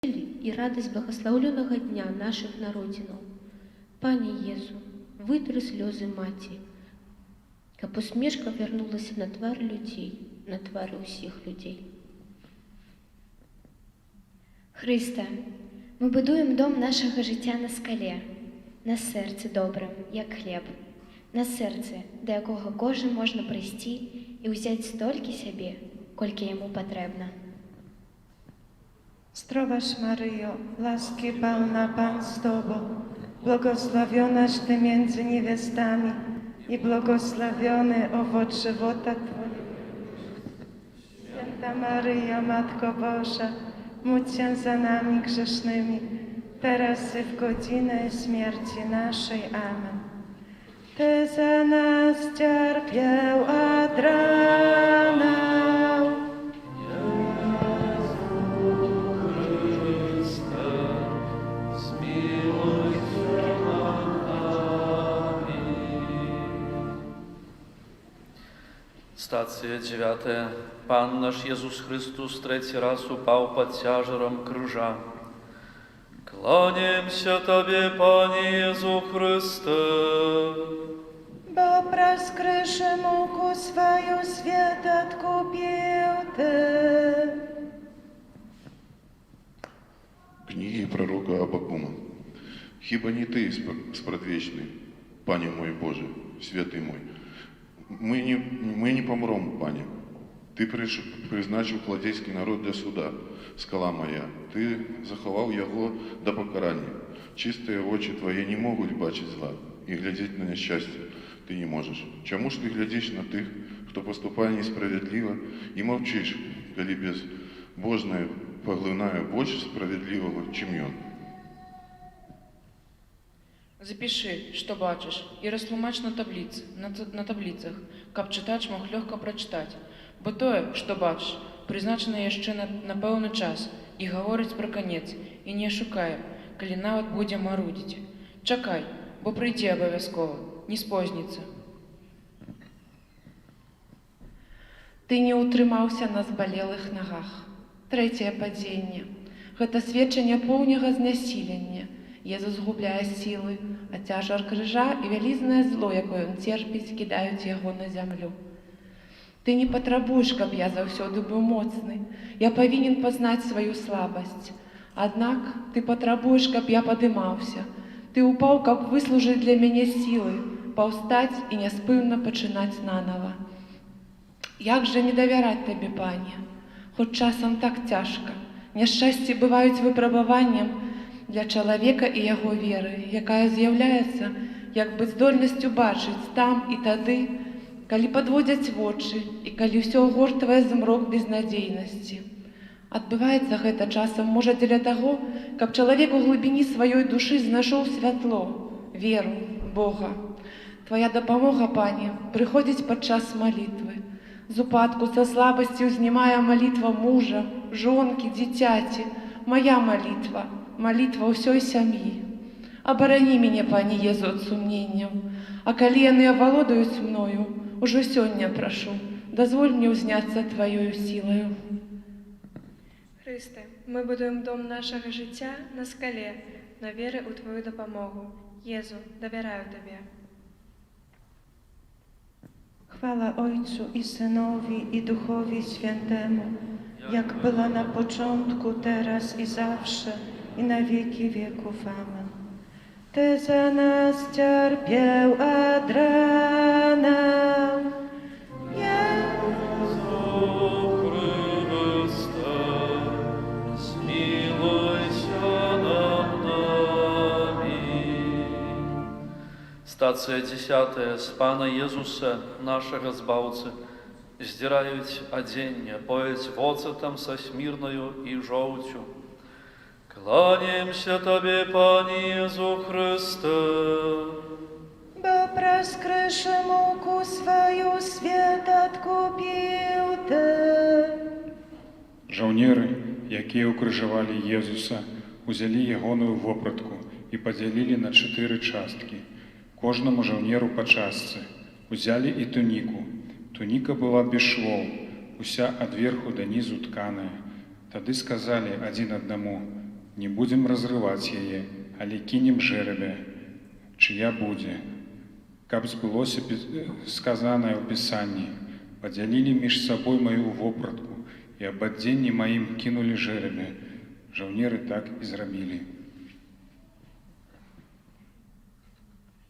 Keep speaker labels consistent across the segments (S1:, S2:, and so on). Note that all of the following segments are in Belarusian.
S1: і радасць благаслаўлёнага дня нашых народзінаў. Пане Езу, вытры слёзы маці, каб усмешка вярнулася на твар людзей, на твары ўсіх людзей.
S2: Хрысте, мы будуем дом нашага жыцця на скале, на сэрцы добрым, як хлеб, на сэрцы, да якога кожны можна прыйсці і ўзяць столькі сябе, колькі яму патрэбна.
S3: Zdrowaś Maryjo, łaski pełna Pan z Tobą, błogosławionaś Ty między niewiastami i błogosławiony owoc żywota Twojego. Święta Maryjo, Matko Boża, módl się za nami grzesznymi, teraz i w godzinę śmierci naszej. Amen. Ty za nas cierpiał od rana.
S4: Стацыя 9. Пан наш Езус Христос третий раз упал под тяжером крыжа. Кланяемся Тебе, Пане Езу Христе.
S3: Bo przez krzyż muku swoją świat odkupił Ty.
S5: Книги пророка Аввакума. Хіба не Ты, спрадвечный, Пане мой Боже, святый мой, мы не помрем, Пане. Ты призначил хладейский народ для суда, скала моя. Ты заховал его до покарания. Чистые очи Твои не могут бачить зла, и глядеть на несчастье Ты не можешь. Чему ж Ты глядишь на тых, кто поступает несправедливо, и молчишь, коли безбожное поглинає больше справедливого, чем ён?
S6: Запиши, что бачиш, и растлумач на таблицах, каб читач мог легко прочитать. Бо тое, што бачиш, прызначана яшчэ на пэўны час і гаворыць пра канец, і не шукае, калі нават будзе марудзіць. Чакай, бо прыйдзе абавязкова, не спозніцца.
S7: Ты не ўтрымаўся на збалелых нагах. Трэцяе падзенне. Гэта сведчанне поўняга знясілення. Езус губляе сілы, а цяжар крыжа і вялізнае зло, якое ён церпіць, кідаюць яго на зямлю. Ты не патрабуеш, каб я заўсёды быў моцны. Я павінен пазнаць сваю слабасць. Аднак ты патрабуеш, каб я падымаўся. Ты упаў, каб выслужыць для мяне сілы, паўстаць і няспынна пачынаць нанава. Як жа не давяраць Табе, Пане? Хоць часам так цяжка. Няшчасці бываюць выпрабаваннем для чалавека і яго веры, якая з'яўляецца як бы здольнасцю бачыць там і тады, калі падводзяць вочы і калі ўсё огортвае змрок безнадзейнасці. Адбываецца гэта часам, можа, дзеля таго, каб чалавек у глыбіні сваёй душы знайшоў святло, веру, Бога. Твая дапамога, Пане, прыходзіць падчас малітвы. З упадку са слабасці ўзнімае малітва мужа, жонкі, дзіцяці, моя малітва, малітва ўсёй сям'і. Абарані мяне, Пане Езу, ад сумненняў, а калі яны авалодаюць мною, ужо сёння прашу, дазволь мне ўзняцца Тваёю сілаю.
S8: Хрысте, мы будуем дом нашага жыцця на скале, на веры ў Твою дапамогу. Езу, давяраю Табе.
S3: Chwała Ojcu i Synowi i Duchowi Świętemu, jak była na początku, teraz i zawsze, i na wieki wieków. Amen. Ty za nas cierpiał od rana.
S4: Стацыя 10. З Пана Езуса, нашага Збаўцы, здзіраюць адзенне, пояць воцатам са смірнаю і жоўцю. Кланяемся Табе, Пане Езу Христе.
S3: Bo przez krzyż muku swoją świat odkupił Ty.
S9: Жаўнеры, якія ўкрыжавалі Езуса, узялі ягоную вопратку і падзялілі на 4 часткі. Кожнаму жаўнеру па частцы. Узялі і туніку. Туніка была без швоў, уся ад верху да нізу тканая. Тады сказалі адзін аднаму: Не будзем разрываць яе, але кінем жэрабе, чыя будзе. Каб збылося сказанае ў Пісанні, падзялілі між сабой маю вопратку і аб адзенні маім кінулі жэрабе. Жаўнеры так і зрабілі.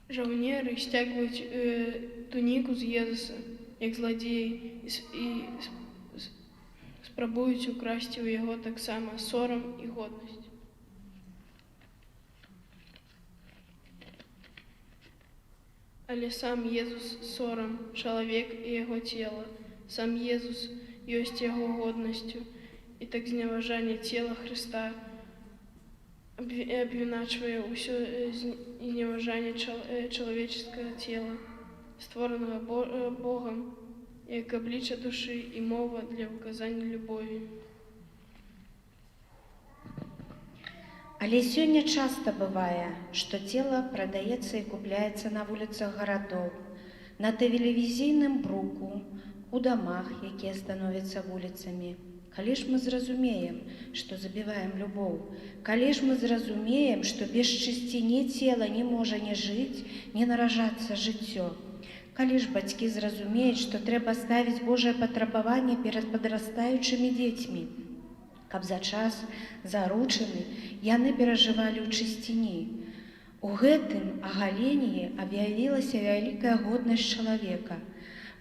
S10: Жаўнеры сцягваюць туніку з Езуса, як зладзеі, і спрабуюць украсці ў яго таксама сорам і годнасць. Але сам Езус сорам, чалавек і яго цела, сам Езус ёсць яго годнасцю, і так зневажанне цела Хрыста абвіначвае ўсё зневажанне чалавеческага цела, створанага Богам, як аблічча душы і мова для указання любові.
S11: Але сёння часта бывае, што цела прадаецца і купляецца на вуліцах гарадоў, на тэлевізійным бруку, у дамах, якія становяцца вуліцамі. Калі ж мы зразумеем, што забіваем любоў, калі ж мы зразумеем, што без чысціні цела не можа ні жыць, ні наражацца жыццё, калі ж бацькі зразумеюць, што трэба ставіць Божае патрабаванне перад падрастаючымі дзецьмі, каб за час заручаны яны перажывалі ў чысціні. У гэтым агаленні аб'явілася вялікая годнасць чалавека,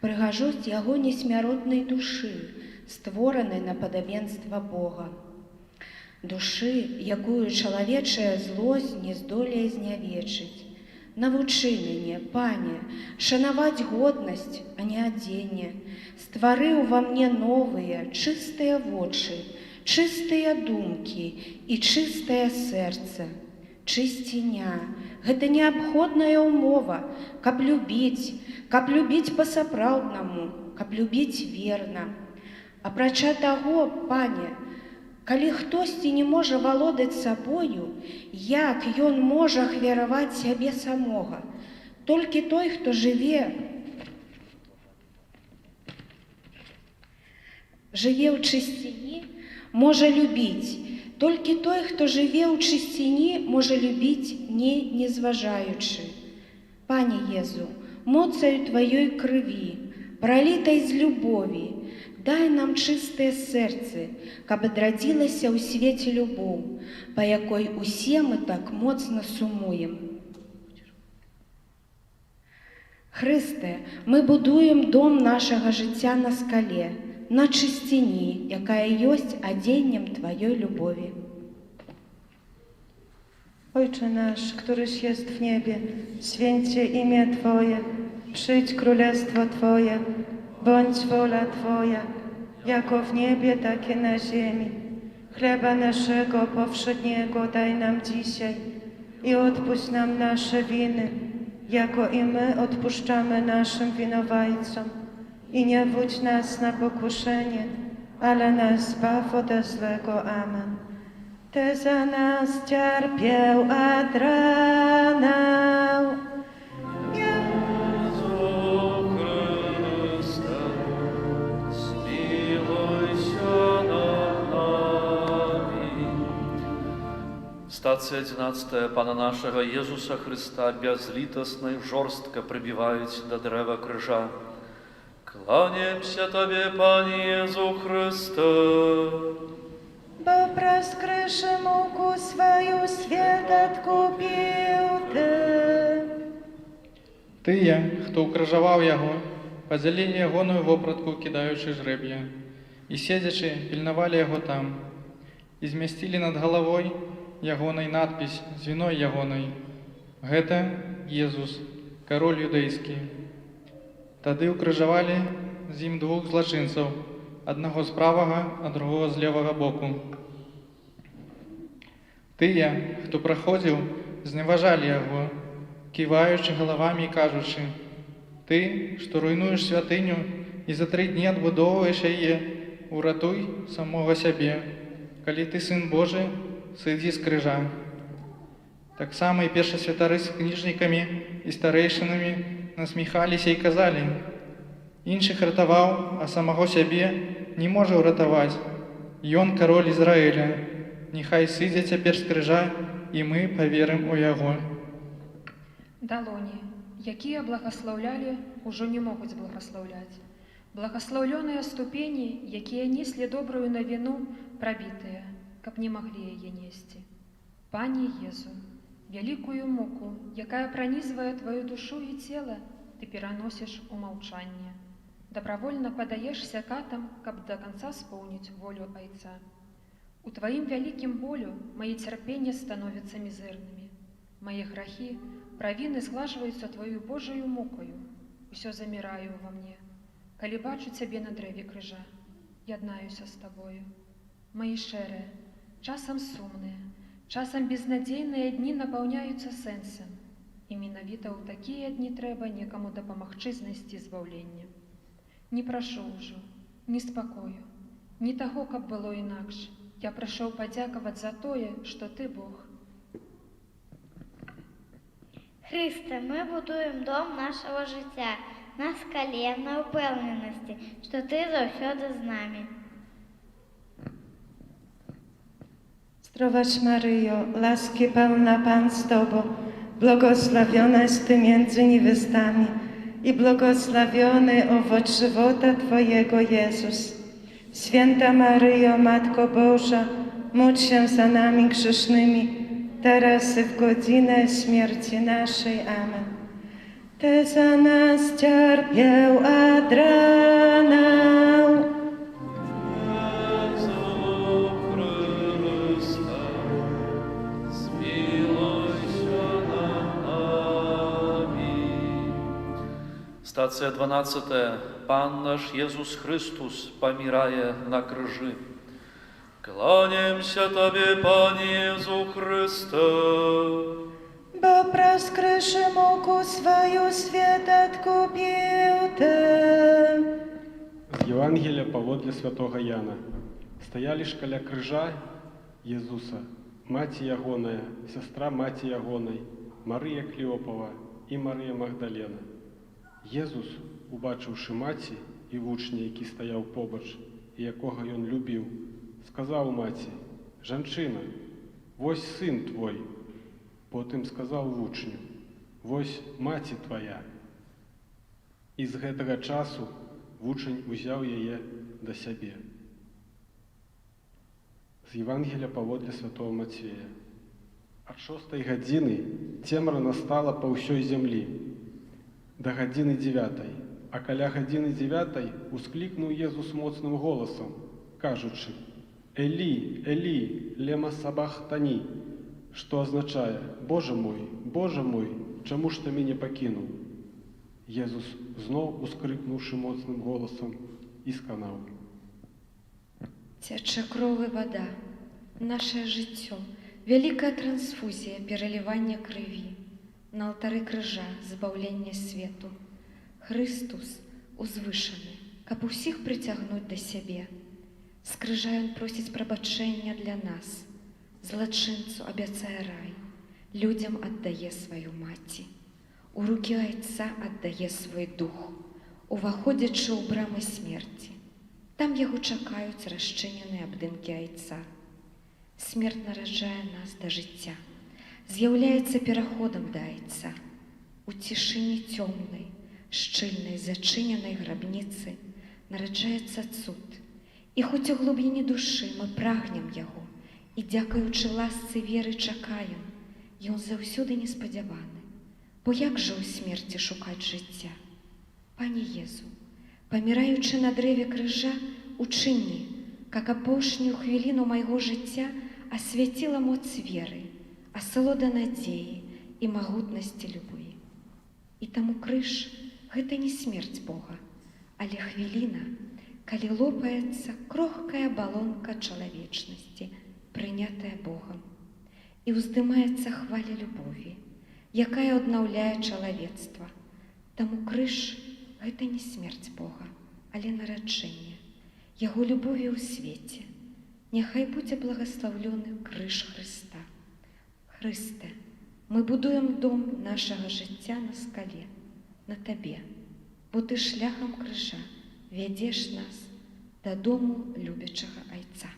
S11: прыгажосць яго несмяротнай душы, створанай на падабенства Бога. Душы, якую чалавечая злосць не здолее знявечыць. Навучы мяне, Пане, шанаваць годнасць, а не адзенне. Ствары ўва мне новыя, чыстыя вочы, чыстыя думкі і чыстае сэрца. Чысціня – гэта неабходная ўмова, каб любіць па-сапраўднаму, каб любіць верна. Апрача таго, Пане, калі хтосьці не можа валодаць сабою, як ён можа ахвяраваць сябе самога? Толькі той, хто жыве ў чысціні, можа любіць. Толькі той, хто жыве ў чысціні, можа любіць, не зважаючы. Пане Езу, моцаю Тваёй крыві, пралітай з любові, дай нам чыстыя сэрцы, каб адрадзілася ў свеце любоў, па якой усе мы так моцна сумуем. Хрысте, мы будуем дом нашага жыцця на скале, на чысціні, якая ёсць адзеннем Тваёй любові.
S3: Ojcze nasz, któryś jest w niebie, święcie imię Twoje, przyjdź królestwo Twoje, bądź wola Twoja, jako w niebie, tak i na ziemi. Chleba naszego powszedniego daj nam dzisiaj i odpuść nam nasze winy, jako i my odpuszczamy naszym winowajcom. I nie wódź nas na pokuszenie, ale nas zbaw ode złego. Amen. Ty za nas cierpiał od rana.
S4: Jezu Chryste, zmiłuj się nad nami. Stacja 11. Pana naszego Jezusa Chrysta безлітосна і жорстко прибівають до дерева крижа. Кланяемся Тебе, Пanie Jezu Chryste.
S3: Bo przez kryszy muku swoją świat odkupił Ty.
S12: Тыя, хто ўкрыжаваў яго, падзялілі ягоную вопратку, кідаючы жрэб'я, і седзячы, пільнавалі яго там, і змясцілі над галавой ягонай надпіс з віной ягонай. Гэта Езус, кароль юдэйскі. Тады ўкрыжавалі з ім двух злачынцаў, аднаго з правага, а другога з левага боку. Тыя, хто праходзіў, зневажалі яго, ківаючы галавамі і кажучы: «Ты, што руйнуеш святыню і за 3 дні адбудоўваеш яе, уратуй самога сябе. Калі ты сын Божы, сыдзі з крыжа». Таксама і першасвятары з кніжнікамі і старэйшынамі насміхаліся і казалі: «Іншых ратаваў, а самого сябе не можа ўратаваць. Ён кароль Ізраіля». Няхай сыдзе цяпер з крыжа, і мы паверым у яго.
S13: Далоні, якія благаслаўлялі, ужо не могуць благаслаўляць. Благаслаўлёныя ступені, якія неслі добрую навіну, прабітыя, каб не маглі яе несці. Пане Езу, вялікую муку, якая пранізвае твою душу і цела, ты пераносіш у маўчанне. Добровольно падаешся катам, каб до конца споўніць волю Айца. У тваім вялікім болю мае цярпенне становяцца мізэрнымі. Мае грахі, правіны зглажваюцца твою Божаю мукаю. Усё заміраю ва мне. Калі бачу цябе на дрэве крыжа, яднаюся з табою. Мае шэрыя, часам сумныя, часам безнадзейныя дні напаўняюцца сэнсам. І менавіта ў такія дні трэба некаму дапамагчы знайсці збаўленне. Не прашу ўжо, ні спакою, ні таго, каб было інакш. Я прыйшоў падзякаваць за тое, што ты Бог.
S14: Христе, мы будуем дом нашего життя на скале, на упевненості, що ти завсюди з нами.
S3: Zdrowaś Maryjo, łaski pełna Pan z Tobą, błogosławionaś Ty między niewiastami i błogosławiony owoc żywota Twojego Jezus. Święta Maryjo, Matko Boża, módl się za nami grzesznymi, teraz i w godzinę śmierci naszej. Amen. Ty za nas cierpiał od rana.
S4: Стацыя 12. Пан наш Езус Христус помирае на крыжы. Кланяемся Табе, Пане Езу Христе.
S3: Bo przez krzyż muku swoją świat odkupił Ty.
S15: З Євангелія паводле святого Яна. Стаялі ж каля крыжа Езуса, маці ягоная, сястра маці ягонай, Марыя Клеопава і Марыя Магдалена. Езус, убачыўшы маці і вучня, які стаяў побач, і якога ён любіў, сказаў маці: «Жанчына, вось сын твой». Потым сказаў вучню: «Вось маці твая». І з гэтага часу вучань узяў яе да сябе. З Євангелія паводле святого Мацвея. Ад 6 гадзіны цемра настала па ўсёй зямлі да гадзіны 9, а каля гадзіны 9 усклікнуў Езус моцным голасам, кажучы: «Элі, Элі, лема сабахтані», што азначае: «Боже мой, чаму ж ты мяне пакінуў?» Езус зноў ускрыкнуўшы моцным голасам і сканаў:
S2: Цячэ кроў і вада, нашае жыццё, вялікая трансфузія, пералівання крыві. На алтары крыжа збаўлення свету. Христус узвышаны, каб усіх прыцягнуць да сябе. З крыжа ён просіць прабачэння для нас. Злачынцу абяцае рай, людзям аддае сваю маці. У рукі Айца аддае свой дух, уваходзячы ў брамы смерці. Там яго чакаюць расчыненыя абдымкі Айца. Смерць нараджае нас да жыцця, з'яўляецца пераходам да Айца. У цішыні цёмнай, шчыльнай, зачыненай грабніцы нараджаецца цуд. І хоць у глыбіні душы мы прагнем яго і, дзякуючы ласцы веры, чакаем, ён заўсёды неспадзяваны. Бо як жа ў смерці шукаць жыцця? Пане Езу, паміраючы на дрэве крыжа, учыні, как апошнюю хвіліну майго жыцця асвяціла моц веры, асалода надзеі і магутнасці любві. І таму крыж – гэта не смерць Бога, але хвіліна, калі лопаецца крохкая абалонка чалавечнасці, прынятая Богам, і ўздымаецца хваля любові, якая аднаўляе чалавецтва. Таму крыж – гэта не смерць Бога, але нараджэнне Яго любові ў свеце. Няхай будзе благаслаўлёны крыж Хрыста. Хрысте, мы будуем дом нашага жыцця на скале, на Табе, бо Ты шляхам крыжа вядзеш нас дадому любячага Айца.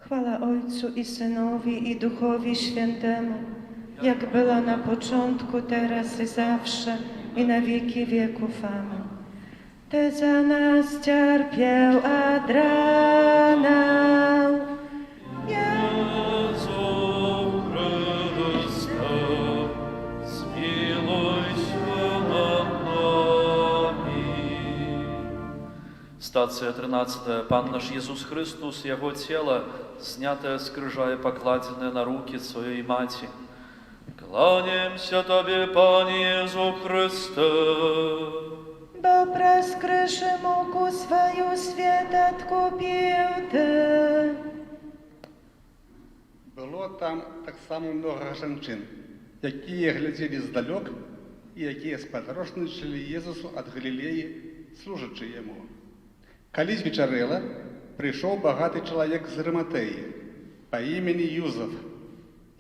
S3: Chwała Ojcu i Synowi i Duchowi Świętemu, jak była na początku, teraz i zawsze, i na wieki wieków. Amen. Ty za nas cierpiał, a dranał.
S4: Jezu Chryste, zmiłuj się nad nami. Стацыя 13. Пан наш Ісус Христос, Яго цела, знятае з крыжа і пакладзенае на рукі сваёй маці. Кланяемся Табе, Пане Єзу Христе.
S3: Bo prez kryszy mógł swoją świat odkupił Ty.
S16: Было там так само много жанчын, якія глядзелі здалёк і якія спадарожнічалі Езусу ад Галілеі, служачы яму. Калі звечарэла, прыйшоў багаты чалавек з Рыматэі па імені Юзаф,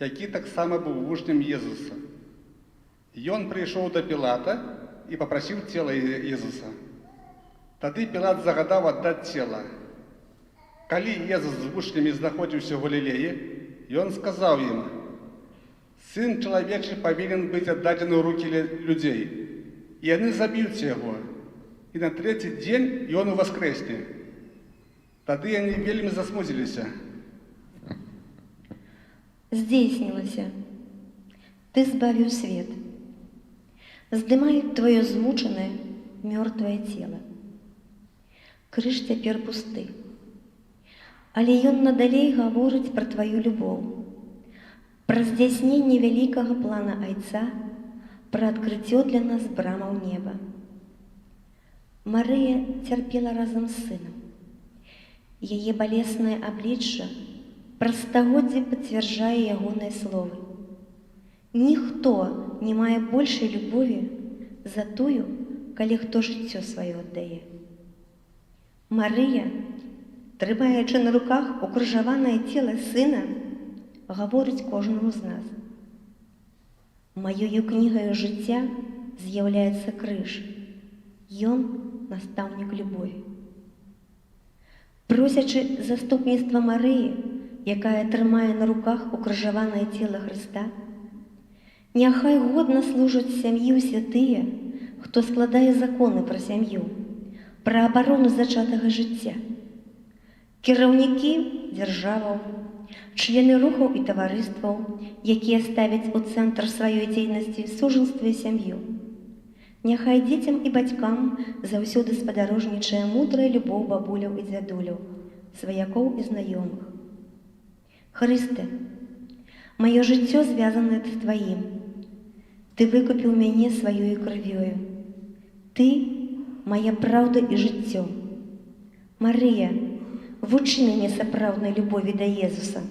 S16: які таксама быў вучнем Езуса. Ён прыйшоў да Пілата і папрасіў цела Езуса. Тады Пілат загадаў аддаць цела. Калі Езус з вучнямі знаходзіўся ў Галілеі, ён сказаў ім: «Сын чалавечы павінен быць аддадзены ў рукі людзей, і яны заб'юць яго, і на трэці дзень ён уваскрэсне». Тады яны вельмі засмудзіліся.
S17: Здзейснілася. Ты збавіў свет. Здымаюць твоё змучанае, мёртвае цела. Крыж цяпер пусты. Але ён надалей гаворыць пра тваю любоў, пра здзяйсненне вялікага плана Айца, пра адкрыццё для нас брамаў неба. Марыя цярпела разам з сынам. Яе балеснае аблічча праз стагоддзі пацвярджае ягоныя словы. Ніхто не мае большай любові за тую, калі хто жыццё сваё аддае. Марыя, трымаючы на руках укрыжаванае цела сына, гаворыць кожнаму з нас. Маёю кнігаю жыцця з'яўляецца крыж. Ён настаўнік любові. Просячы заступніцтва Марыі, якая трымае на руках укрыжаванае цела Хрыста, няхай годна служаць сям'і ўсе тыя, хто складае законы пра сям'ю, пра абарону зачатага жыцця. Кіраўнікі дзяржаваў, члены рухаў і таварыстваў, якія ставяць у цэнтр сваёй дзейнасці сужанства і сям'ю. Няхай дзецям і бацькам заўсёды спадарожнічае мудрая любоў бабуляў і дзядуляў, сваякоў і знаёмых. Хрысте, маё жыццё звязанае з Тваім. Ты выкупіў мяне сваёю крывёю. Ты – мая праўда і жыццё. Марыя, вучы мяне сапраўднай любові да Езуса.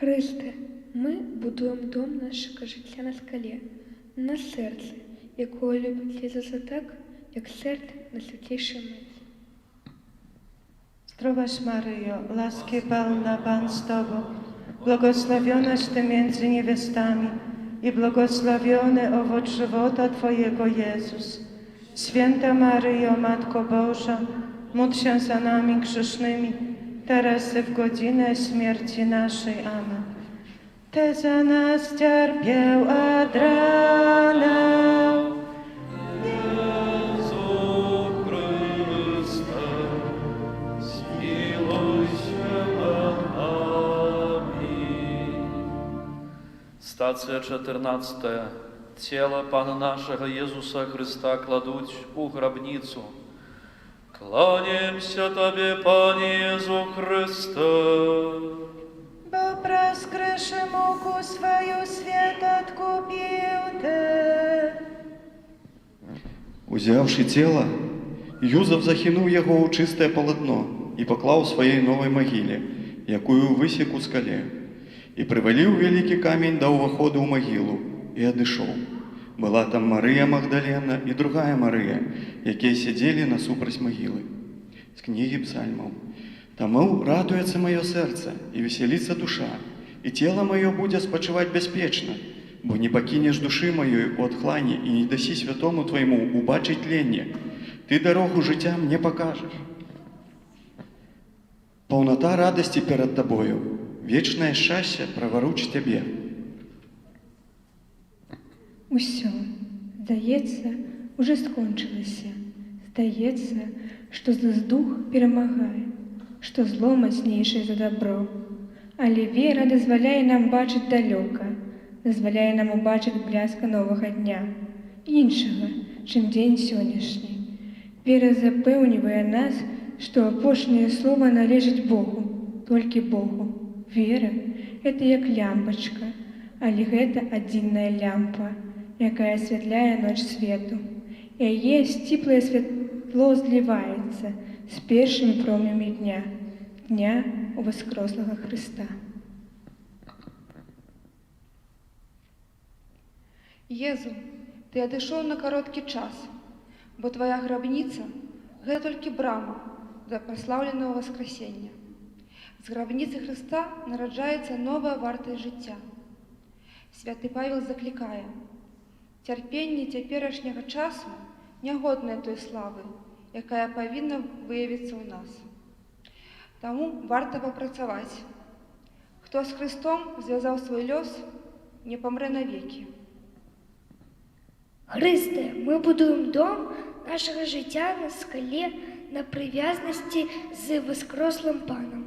S10: Хрысте, мы будуем дом нашага жыцця на скале, на сэрцы, якое любіць Езуса так, як сэрце найсвятлейшай маці.
S3: Zdrowaś Maryjo, łaski pełna Pan z Tobą, błogosławionaś Ty między niewiastami i błogosławiony owoc żywota Twojego Jezus. Święta Maryjo, Matko Boża, módl się za nami grzesznymi, teraz i w godzinę śmierci naszej. Amen. Ty za nas cierpiał, a dranał.
S4: Стацыя 14. Цела Пана нашага Езуса Христа кладуць у грабніцу. Кланяемся Табе, Пане Езу Христе.
S3: Bo prez kryszy mógł swoją świat odkupił Ty.
S18: Узяўшы цела, Юзаф захінуў яго ў чыстае палатно і паклаў у сваёй новай магіле, якую высек у скале, і прываліў вялікі камень да ўваходу ў магілу і адышоў. Была там Марыя Магдалена і другая Марыя, якія сядзелі насупраць магілы. З кнігі псальмаў. Таму радуецца маё сэрца і весяліцца душа, і цела маё будзе спачываць бяспечна, бо не пакінеш душы маёй у адхлані і не дасі святому твайму убачыць тленне. Ты дарогу жыцця мне пакажаш. Полнота радости перед Тобою, вечное счастье праворуч Тебе.
S19: Усё, здаецца, уже скончылася. Здаецца, што злы-дух перамагае, што зло мацнейшае за добро. Але вера дазваляе нам бачыць далёка, дазваляе нам убачыць бляска новага дня, іншага, чым дзень сённяшні. Вера запэўнівае нас, што апошняе слова належыць Богу, толькі Богу. Вера – гэта як лямпачка, але гэта адзіная лямпа, якая асвятляе ноч свету. Яе сціплае святло зліваецца з першымі промнямі дня Воскрослага Христа.
S20: Езу, ты адышоў на кароткі час, бо твоя грабніца – гэта толькі брама да праслаўленага Воскресення. З грабніцы Христа нараджаецца новая вартасць жыцця. Святы Павел заклікае: «Цярпенне цяперашняга часу нягоднае той славы, якая павінна выявіцца ў нас. Таму варта папрацаваць. Хто з Христом звязаў свой лёс, не памрэ навекі».
S21: Христе, мы будуем дом нашего життя на скале, на прив'язності з воскреслим Паном.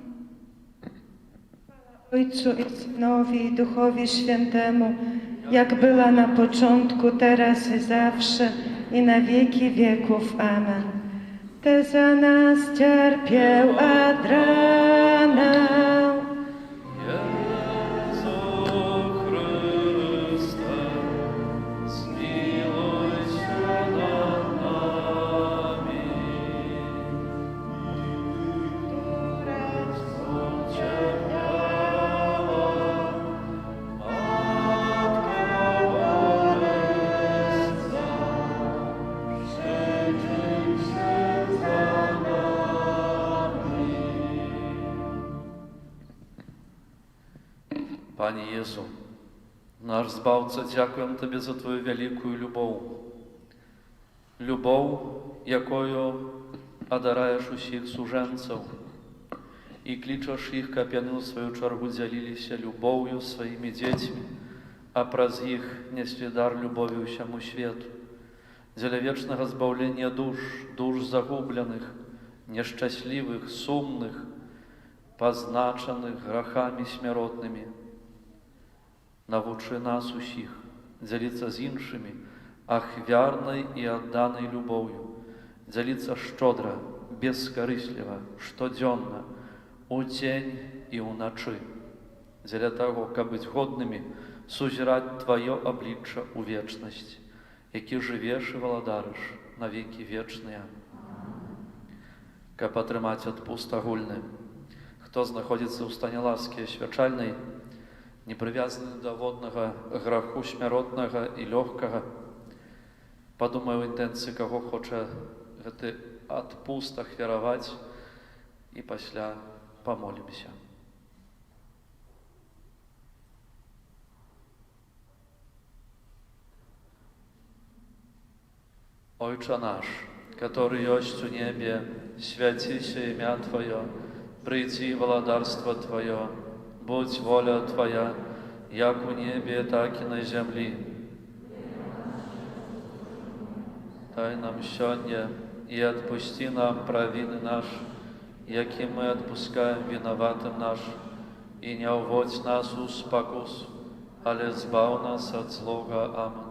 S3: Ojcu i Synowi i Duchowi Świętemu, jak była na początku, teraz i zawsze, i na wieki wieków. Amen. Ty za nas cierpiał od rana.
S4: Пане Езу, наш Збаўца, дзякуем Табе за Твою вялікую любоў. Любоў, якою адараеш усіх сужэнцаў і клічаш іх, каб яны ў сваю чаргу дзяліліся любоўю сваімі дзецьмі, а праз іх неслі дар любові ўсяму свету. Дзеля вечнага збаўлення душ загубленых, нешчаслівых, сумных, пазначаных грахамі смяротнымі. Навучы нас усіх дзяліцца з іншымі ахвярнай і адданай любоўю, дзяліцца шчодра, бескарысліва, штодзённа, у дзень і ўначы, дзеля таго, каб быць годнымі сузіраць Тваё аблічча ў вечнасць, які жывеш і валадарыш на векі вечныя. Каб атрымаць адпуст агульны, хто знаходзіцца ў стане ласкі асвячальнай, не прывязаны да воднага граху смяротнага і лёгкага, падумай у інтэнцыі, каго хоча гэты адпуст ахвяраваць, і пасля памолімся. Ojcze наш, который есть у небе, святися имя Твое, приди владарство Твое, будь воля Твоя, як у небе, так и на земли. Дай нам сегодня и отпусти нам провины наши, яки мы отпускаем виноватым нашим, и не уводь нас у спокусу, але збав нас от злого. Аминь.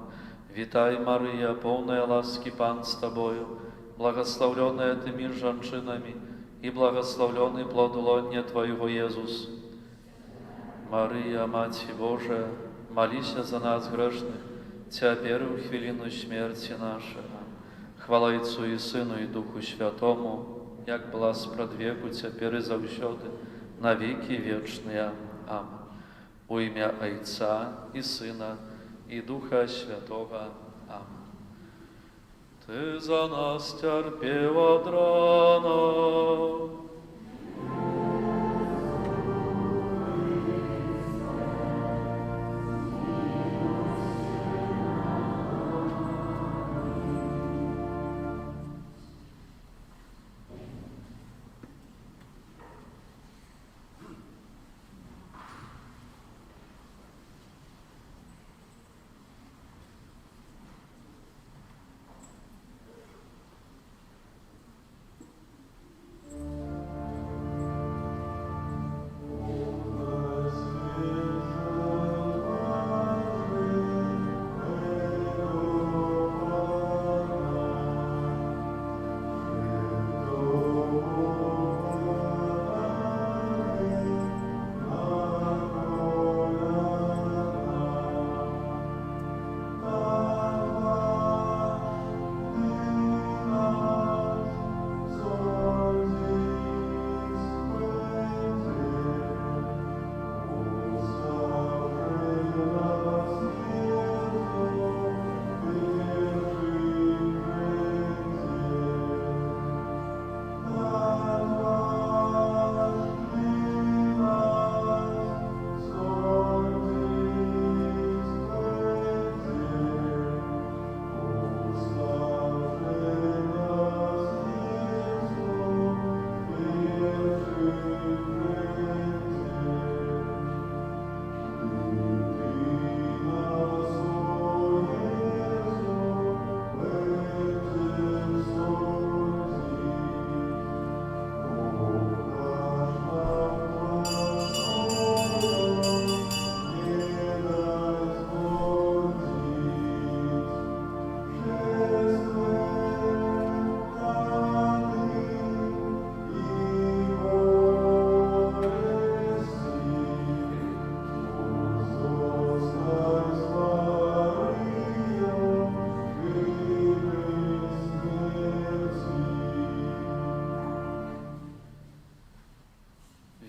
S4: Витай, Мария, полная ласки, Пан с Тобою, благословленная Ты между женщинами, и благословленный плод лона Твоего, Иисус. Мария, Мать Божия, молись за нас грешных, теперь в хвилину смерти нашего. Хвала Отцу и Сыну и Духу Святому, як была спрадвеку, теперь и завсёды, на веки вечные. Аминь. Во имя Отца и Сына и Духа Святого. Аминь. Ты за нас терпел от рана.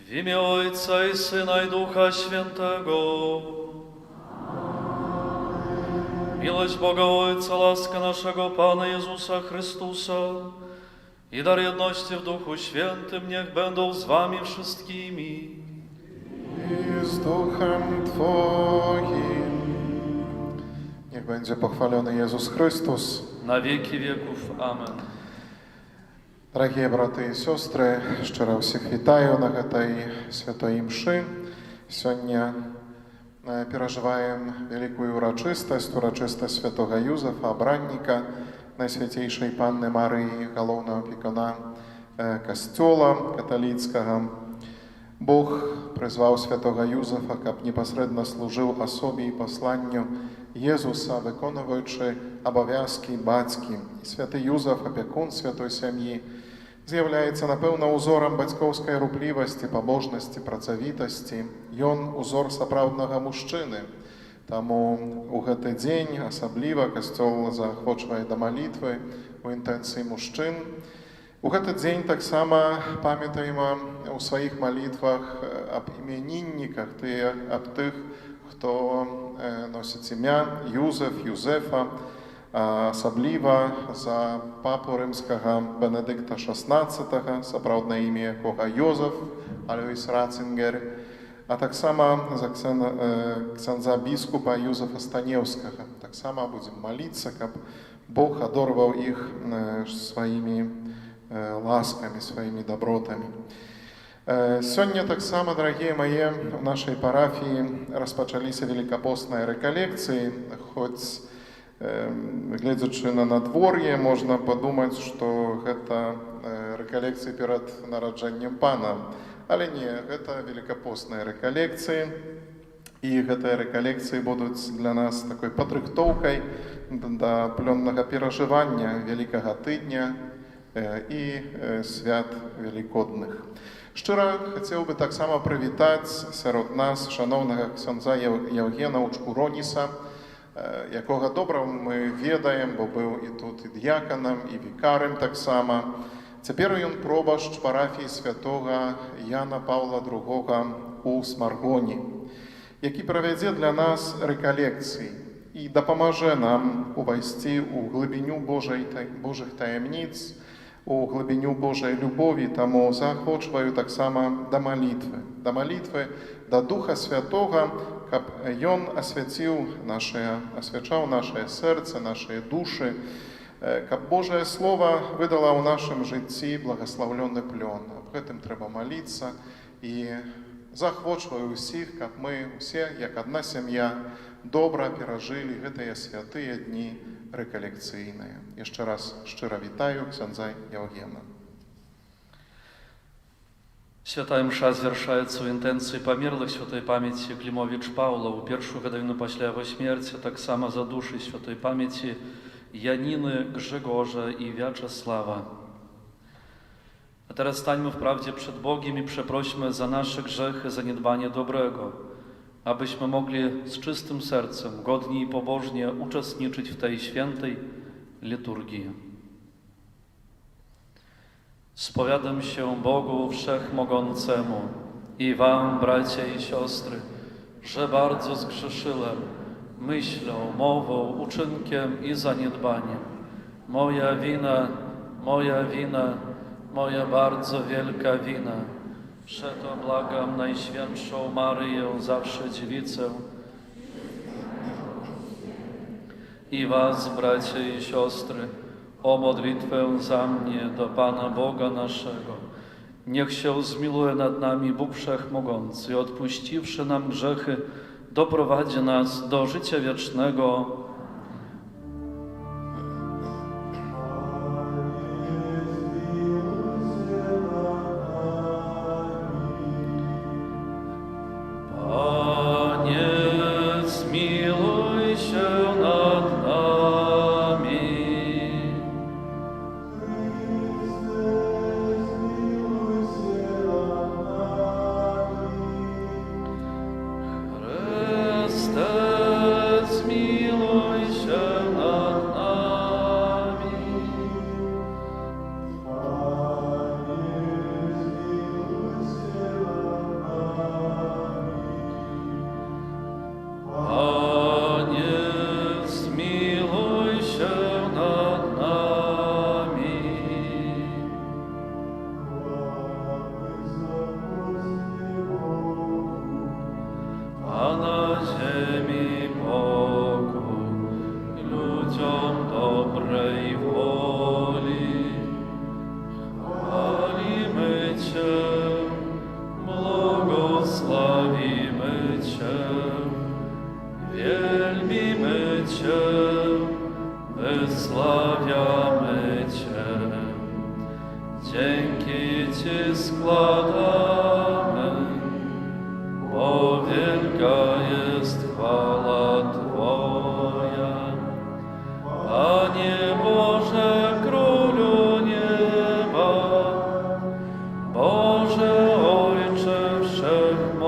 S4: W imię Ojca i Syna i Ducha Świętego. Miłość Boga Ojca, łaska naszego Pana Jezusa Chrystusa i dar jedności w Duchu Świętym niech będą z wami wszystkimi.
S1: I z Duchem Twoim. Niech będzie pochwalony Jezus Chrystus.
S4: Na wieki wieków. Amen.
S1: Дорогие браты и сестры, щиро всех вітаю на этой святой мши. Сегодня переживаем великую урочистость святого Юзефа, обранника Найсвятейшей Панны Марии, головного опікуна Костела католицького. Бог призвав святого Юзефа, каб непосредньо служив особі і посланню Єзуса, виконуючи обов'язки батьки. І святий Юзеф, опікун святої сім'ї, з'являється, напевно, узором батьківської рупливості, побожності, працовитості. Ён узор сапраўднага мужчыны. Таму у гэты дзень асабліва касцёл заахвочвае да малітвы у інтэнцыі мужчын. У гэты дзень таксама памятаем у сваіх малітвах аб імянінніках, аб тых, хто носіць імя Юзеф, Юзефа, асабліва за папу рымскага Бенедикта XVI, сапраўднае імя якога Йозеф Алойс Ратцингер, а таксама за ксяндза біскупа Юзефа Станеўскага. Таксама будзем маліцца, каб Бог адорваў іх сваімі ласкамі, сваімі добротамі. Сёння таксама, дарагія мае, у нашай парафіі распачаліся великапостныя рэкалекцыі, хоць гледзячы на надвор'е, можна падумаць, што гэта рэкалекцыі перад нараджэннем Пана. Але не, гэта великапостныя рэкалекцыі, і гэтыя рэкалекцыі будуць для нас такой падрыхтоўкай да плённага перажывання Вялікага тыдня і свят велікодных. Шчыра хацеў бы таксама прывітаць сярод нас шаноўнага ксяндза Яўгенаўчку Роніса, якога добра мы ведаем, бо быў і тут і д'яканам, і вікарым таксама. Цяпер ён пробашч парафіі святога Яна Паўла II у Смаргоні, які правядзе для нас рэкалекцыі і дапамажэ нам увайсці ў глыбіню Божых таямніц, у глыбіню Божай любові, таму заахвочваю таксама да малітвы, да Духа Святога, каб Ён асвячаў нашае сэрца, нашыя душы, каб Божае Слова выдала ў нашым жыцці благаслаўлёны плён. Аб гэтым трэба маліцца і заахвочваю ўсіх, каб мы усе, як адна сям'я, добра перажылі гэтыя святыя дні рэкалекцыйныя. Яшчэ раз шчыра вітаю ксяндза Яўгена.
S4: Святая мша звяршаецца ў інтэнцыі памерлых святой памяці Клімовіч Паўла ў першую гадавіну пасля яго смерці, таксама за душы святой памяці Янины, Grzegorza i Wiaczesława. A teraz stańmy wprawdzie przed Bogiem i przeprośmy za nasze grzechy, zaniedbanie dobrego, abyśmy mogli z czystym sercem, godnie i pobożnie uczestniczyć w tej świętej liturgii. Spowiadam się Bogu Wszechmogącemu i wam, bracia i siostry, że bardzo zgrzeszyłem myślą, mową, uczynkiem i zaniedbaniem. Moja wina, moja bardzo wielka wina. Przeto błagam Najświętszą Maryję, zawsze Dziewicę, i was, bracia i siostry, o modlitwę za mnie do Pana Boga naszego. Niech się zmiłuje nad nami Bóg Wszechmogący i odpuściwszy nam grzechy, doprowadzi nas do życia wiecznego. Panie, zmiłuj się nad nami. Chryste, zmiłuj sławimy Cię, wielbimy Cię, wysławiamy Cię. Dzięki Ci składamy, bo wielka jest chwała Twoja. Panie Boże, Królu nieba, Boże Ojcze Wszechmogący,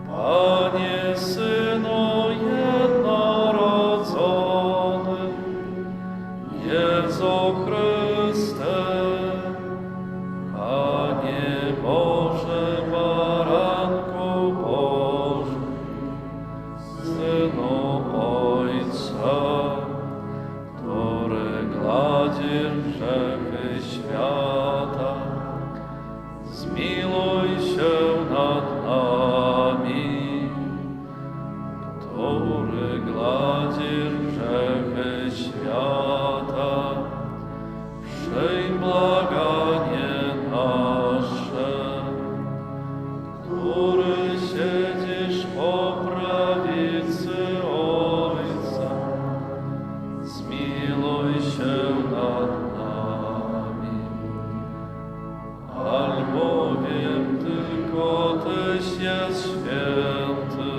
S4: Panie Synu jednorodzony, Jezu Chryste, Panie Boże, Baranku Boży, Synu Ojca, który gladzisz grzechy świata, zmiluj się nad nami, który gladzisz grzechy świata, przyjm błaganie nasze, który siedzisz po prawicy Ojca, zmiluj się nad nami. Albowiem tylko Tyś jest święty,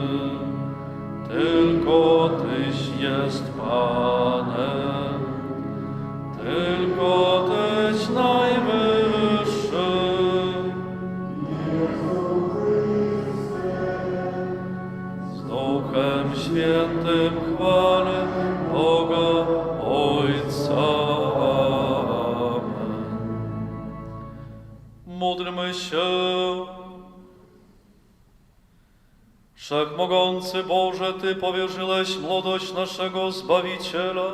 S4: tylko Tyś jest Panem, tylko Tyś najwyższy. Z Duchem Świętym chwalę Boga Ojca. Amen. Módlmy się. Wszechmogący Boże, Ty powierzyłeś młodość naszego Zbawiciela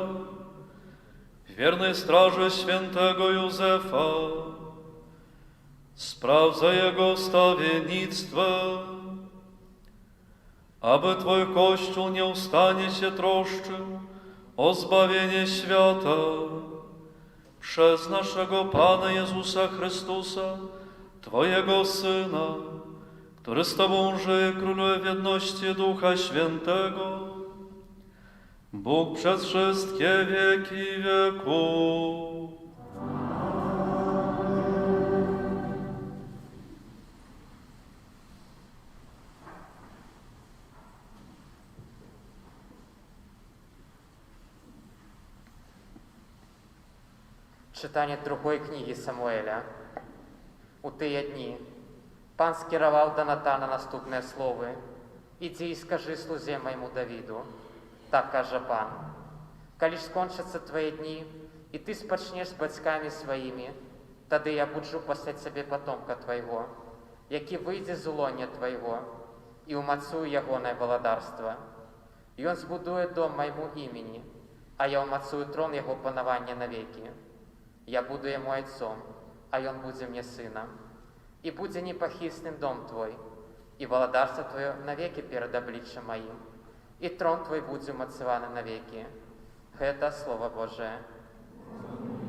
S4: w wiernej straży świętego Józefa. Sprawdzaj jego wstawiennictwo, aby Twój Kościół nieustannie się troszczył o zbawienie świata przez naszego Pana Jezusa Chrystusa, Twojego Syna, który z Tobą żyje, króluje w jedności Ducha Świętego, Bóg przez wszystkie wieki wieków.
S5: Читання другої книги Самуэля. У тыя дні Пан скіраваў да Натана наступныя словы: «Ідзі і скажы слузе майму Давіду, так кажа Пан, калі ж скончацца твае дні, і ты спачнеш з бацькамі сваімі, тады я буджу пасляць сабе патомка твайго, які выйдзе з улоння твайго, і ўмацую ягонае валадарства. Ён збудуе дом майму імені, а я ўмацую трон яго панавання навекі. Я буду яму айцом, а ён будзе мне сынам. І будзе непахісным дом твой, і валадарства твоё навекі перад абліччам маім, і трон твой будзе умацаваны навекі». Гэта Слово Божие.
S22: Amen.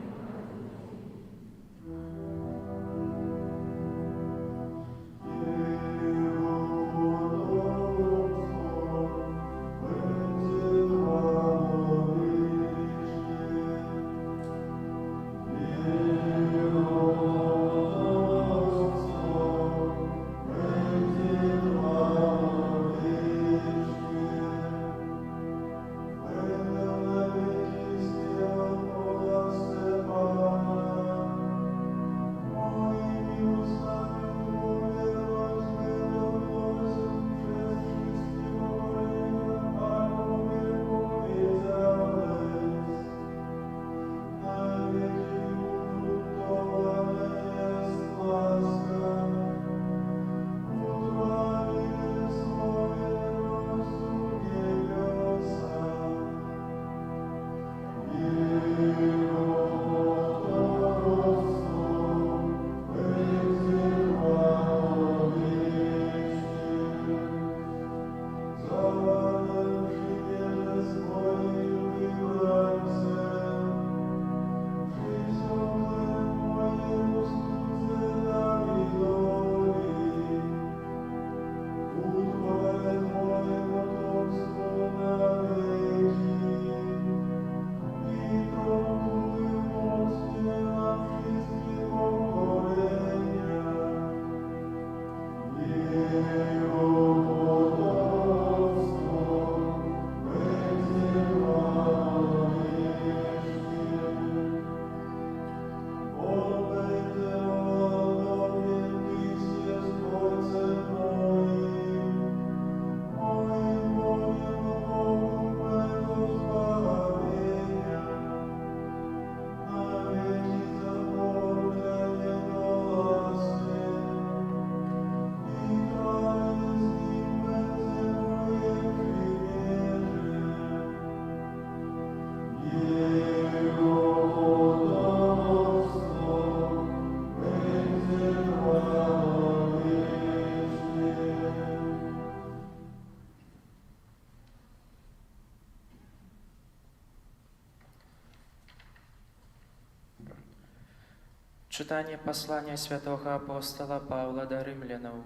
S6: Читание послания святого апостола Павла до римлянам.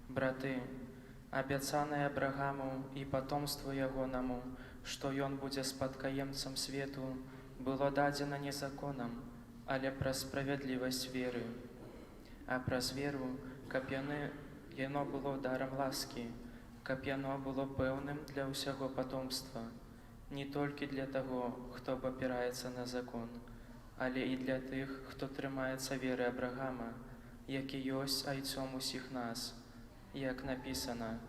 S6: Браты, обяцанное Абрагаму и потомству ягонаму, что ён будзе спадкаемцам свету, было дадзена не законам, але праз справядлівасць веры. А праз веру, каб яно было даром ласкі, каб яно было пэўным для ўсяго потомства, не толькі для таго, хто абапіраецца на закон, але і для тых, хто трымаецца веры Абрагама, які ёсць айцом усіх нас, як напісана: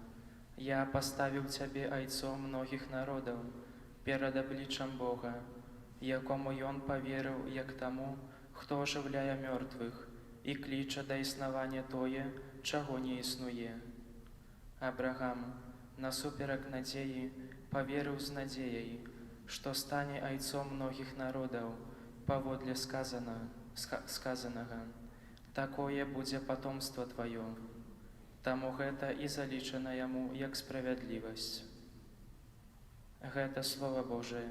S6: «Я паставіў цябе айцом многіх народаў перад абліччам Бога, якому ён паверыў як таму, хто ажыўляе мёртвых і кліча да існавання тое, чаго не існуе». Абрагам, насуперак надзеі, паверыў з надзеяй, што стане айцом многіх народаў, паводле сказанага: «Такое будзе потомство тваё». Таму гэта і залічана яму як справядлівасць. Гэта Слова Божие.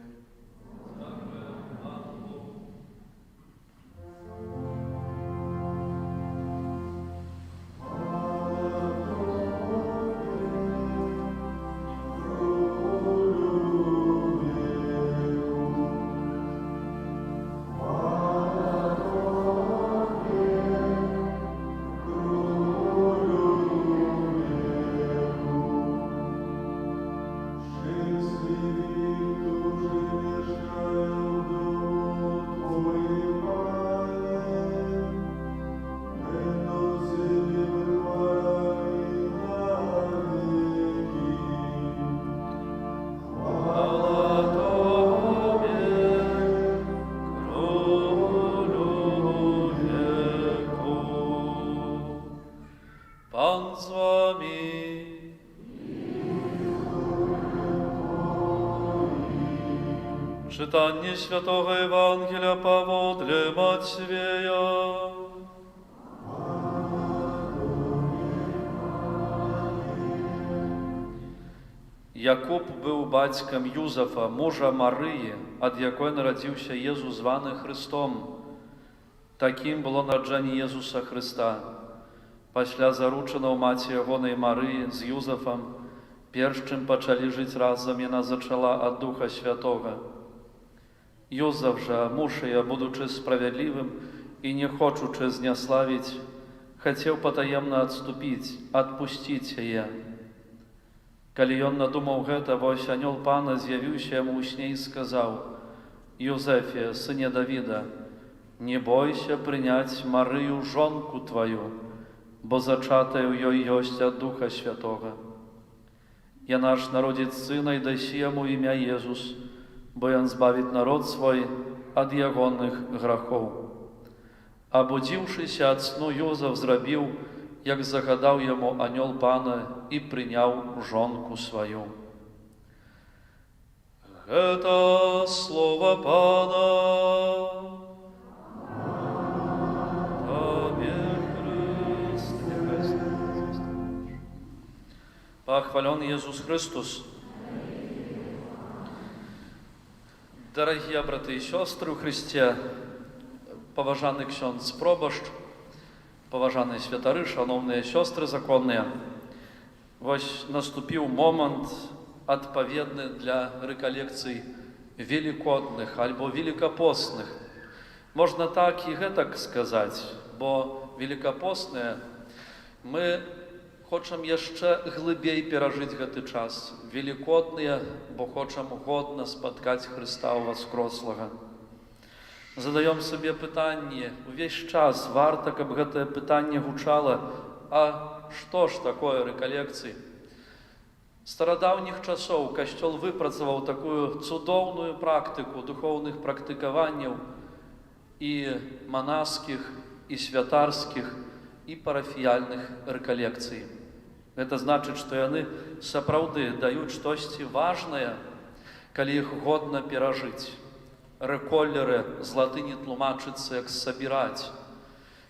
S4: Pan z wami. Czytanie Świętego Ewangelia powodle Macieja. Jakub był батьком Юзафа, мужа Марии, ад якой народился Езус, званый Христом. Таким было народжение Иисуса Христа. Пасля заручена ў маці ягонай Марыі з Юзафам, перш чым пачалі жыць разам, яна зачала ад Духа Святога. Юзаф жа, муж яе, будучы справядлівым і не хочучы зняславіць, хацеў патаемна адступіць, адпусціць яе. Калі ён надумаў гэта, вось анёл Пана з'явіўся яму ў сне і сказаў: «Юзефе, сыне Давіда, не бойся прыняць Марыю жонку тваю, бо зачатая ў ёй ёсць ад Духа Святога. Яна ж народзіць сына і дасі яму імя Езус, бо ён збавіць народ свой ад ягоных грахоў». Абудзіўшыся ад сну, Юзаф зрабіў, як загадаў яму анёл Пана, і прыняў жонку сваю. Гэта слова Пана. Похвален Иисус Христос. Дорогие браты и сестры в Христе, поважаний ksiądz пробашч, поважані святари, шановні сестри законні, ось наступив момент відповідний для реколекцій великодних або великопостних. Можна так і гэтак сказати, бо великопостне ми хочам яшчэ глыбей перажыць гэты час. Великодныя, бо хочам годна спаткаць Хрыста Воскрослага. Задаём сабе пытанне, увесь час варта, каб гэтае пытанне гучала: а што ж такое рэкалекцыі? З старадаўніх часоў Касцёл выпрацаваў такую цудоўную практыку духоўных практыкаванняў і манаскіх, і святарскіх, і парафіяльных рэкалекцый. Гэта значыць, што яны сапраўды даюць штосьці важнае, калі іх годна перажыць. Рэколлеры з латыні тлумачыцца як «сабіраць».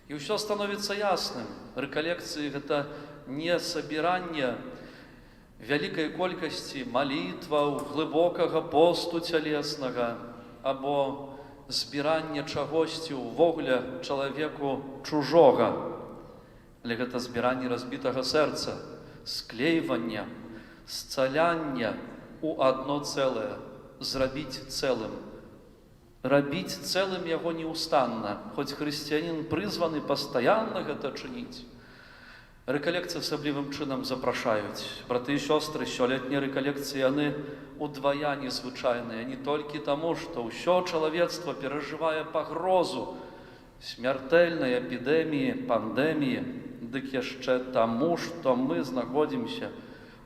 S4: І ўсё становіцца ясным. Рэкалекцыі – гэта не сабіранне вялікай колькасці малітваў, глыбокага посту цялеснага, або збірання чагосьці ўвогуле чалавеку чужога. Але гэта збіранне разбітага сэрца, склейвання, сцаляння у адно цэлае, зрабіць цэлым. Рабіць цэлым яго неустанна, хоць хрысціянін прызваны пастаянна гэта чыніць. Рэкалекцыі асаблівым чынам запрашаюць. Браты і сёстры, сёлетнія рэкалекцыі, яны удвая незвычайныя, не толькі таму, што ўсё чалавецтва перажывае пагрозу смяртэльнай эпідэміі, пандэміі, дык яшчэ таму, што мы знаходзімся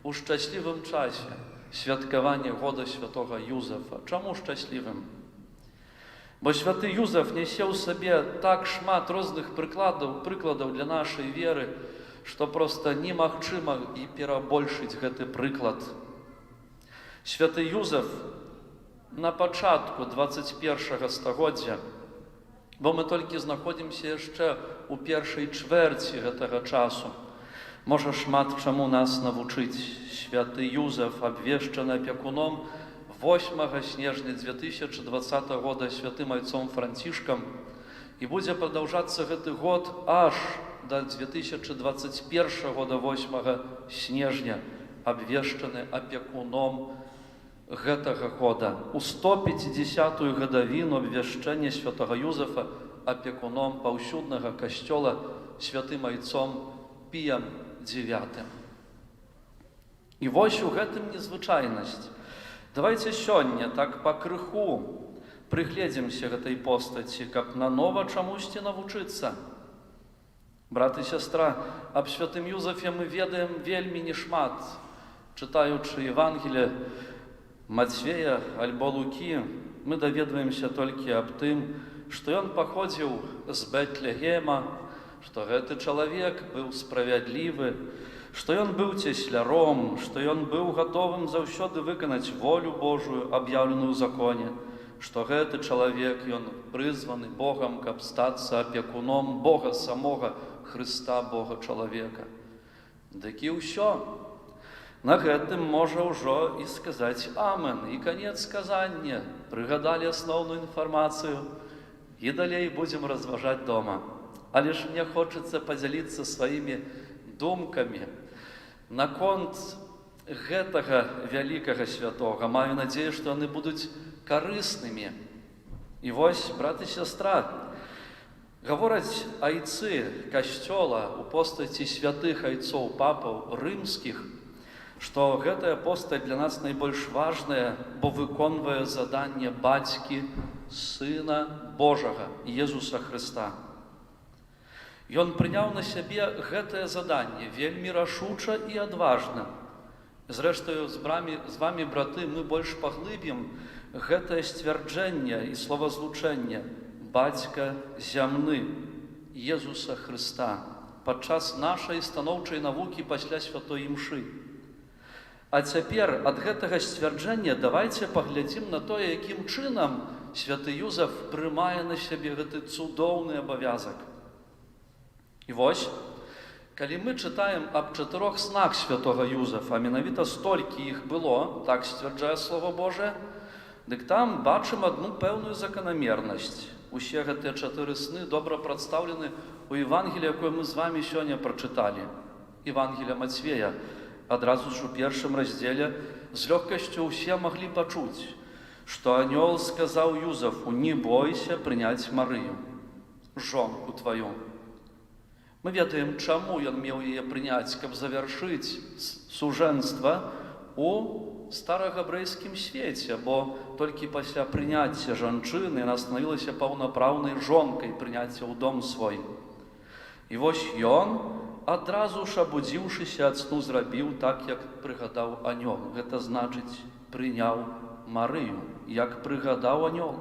S4: у шчаслівым часе святкавання года святога Юзефа. Чаму шчаслівым? Бо святы Юзеф нясе ў сабе так шмат розных прыкладаў для нашай веры, што проста немагчыма і перабольшыць гэты прыклад. Святы Юзеф на пачатку 21 стагоддзя, бо мы толькі знаходзімся яшчэ ў першай чвэрці гэтага часу, можа шмат чаму нас навучыць. Святы Юзеф абвешчаны апекуном 8 снежня 2020 года святым айцом Францішкам, і будзе прадаўжацца гэты год аж до 2021 года 8 снежня, абвешчаны апекуном гэтага года. У 150-ю гадавіну абвяшчэння святага Юзефа апекуном паўсюднага касцёла святым айцом Піем IX. І вось у гэтым незвычайнасць. Давайте сёння так пакрыху прыгледзімся гэтай постаці, каб нанова чамусьці навучыцца. Брат і сястра, аб святым Юзефе мы ведаем вельмі нешмат. Чытаючы Евангелие Мацвея альбо Лукі, мы даведваемся толькі аб тым, што ён паходзіў з Бэтлегема, што гэты чалавек быў справядлівы, што ён быў цесляром, што ён быў гатовым заўсёды выканаць волю Божую, аб'яўленую ў законе, што гэты чалавек, ён прызваны Богам, каб стацца апекуном Бога самога, Хрыста, Бога чалавека. Дык і ўсё. На гэтым можа ўжо і сказаць амен, і канец сказання. Прыгадалі асноўную інфармацыю, і далей будзем разважаць дома. Але ж мне хочацца падзяліцца сваімі думкамі наконт гэтага вялікага святога. Маю надзею, што яны будуць карыснымі. І вось, брат і сястра, гавораць айцы касцёла у постаці святых айцоў папаў рымскіх, што гэтая постаць для нас найбольш важная, бо выконвае заданне бацькі Сына Божага, Езуса Хрыста. Ён прыняў на сябе гэтае заданне вельмі рашуча і адважна. Зрэшты, з вамі, браты, мы больш паглыбім гэтае сцвярджэнне і словазлучэнне бацька зямны Езуса Хрыста падчас нашай станоўчай навукі пасля святой імшы. А цяпер ад гэтага сцвярджэння давайце паглядзім на тое, якім чынам святы Юзеф прымае на сябе гэты цудоўны абавязак. І вось, калі мы чытаем аб 4 снах святога Юзефа, а менавіта столькі іх было, так сцвярджае Слова Божае, дык там бачым адну пэўную заканамернасць. Усе гэтыя 4 сны добра прадстаўлены ў Евангеліі, якое мы з вамі сёння прачыталі. Евангелія Мацвея. Адразу ж у 1 раздзеле з лёгкасцю ўсе маглі пачуць, што анёл сказаў Юзефу: «Не бойся прыняць Марыю, жонку тваю». Мы ведаем, чаму ён меў яе прыняць, каб завяршыць сужэнства у старагабрэйскім свеце, бо толькі пасля прыняцця жанчыны яна станавілася паўнапраўнай жонкай прыняцця ў дом свой. І вось ён, адразу ж абудзіўшыся ад сну, зрабіў так, як прыгадаў анёл. Гэта значыць, прыняў Марыю, як прыгадаў анёл.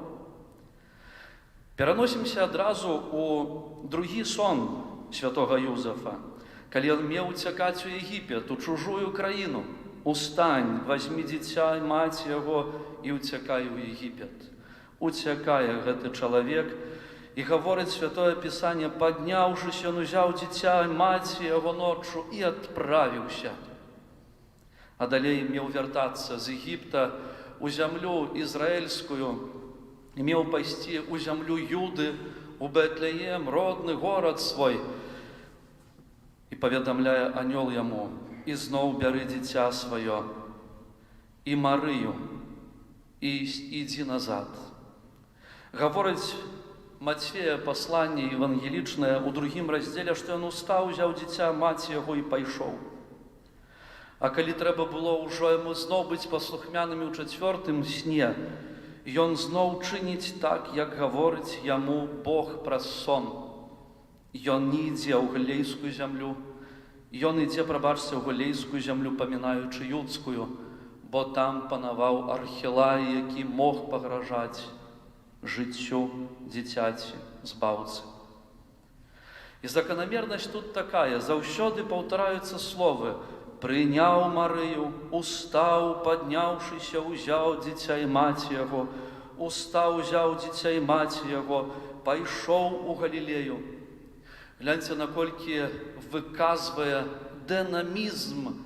S4: Пераносімся адразу у другі сон святога Юзефа, калі ён меў уцякаць у Егіпет, у чужую краіну. «Устань, возьми дзіця і маці яго і уцякай у Егіпет». Уцякае гэты чалавек, і гаворыць Святое Пісанне: «Падняўшыся, ён узяў дзіця і маці яго ноччу і адправіўся». А далей меў вяртацца з Егіпта у зямлю ізраільскую, меў пайсці ў зямлю Юды, у Бетлеем, родны горад свой. І паведамляе анёл яму: ізноў бяры дзіця сваё і Марыю, і ідзі назад. Гаворыць Мацфея пасланне евангелічнае ў 2 раздзеле, што ён устаў, узяў дзіця маці яго і пайшоў. А калі трэба было ўжо яму зноў быць паслухмянымі ў 4 сне, ён зноў чыніць так, як гаворыць яму Бог праз сон. Ён не ідзе ў галілейскую зямлю, ён ідзе, прабачце, ў галілейскую зямлю, памінаючы юдскую, бо там панаваў Архілай, які мог пагражаць жыццю дзіцяці збаўцы. І заканамернасць тут такая: заўсёды паўтараюцца словы: прыняў Марыю, устаў, падняўшыся, узяў дзіця і маці яго, устаў, узяў дзіця і маці яго, пайшоў у Галілею. Гляньце, наколькі выказвае дынамізм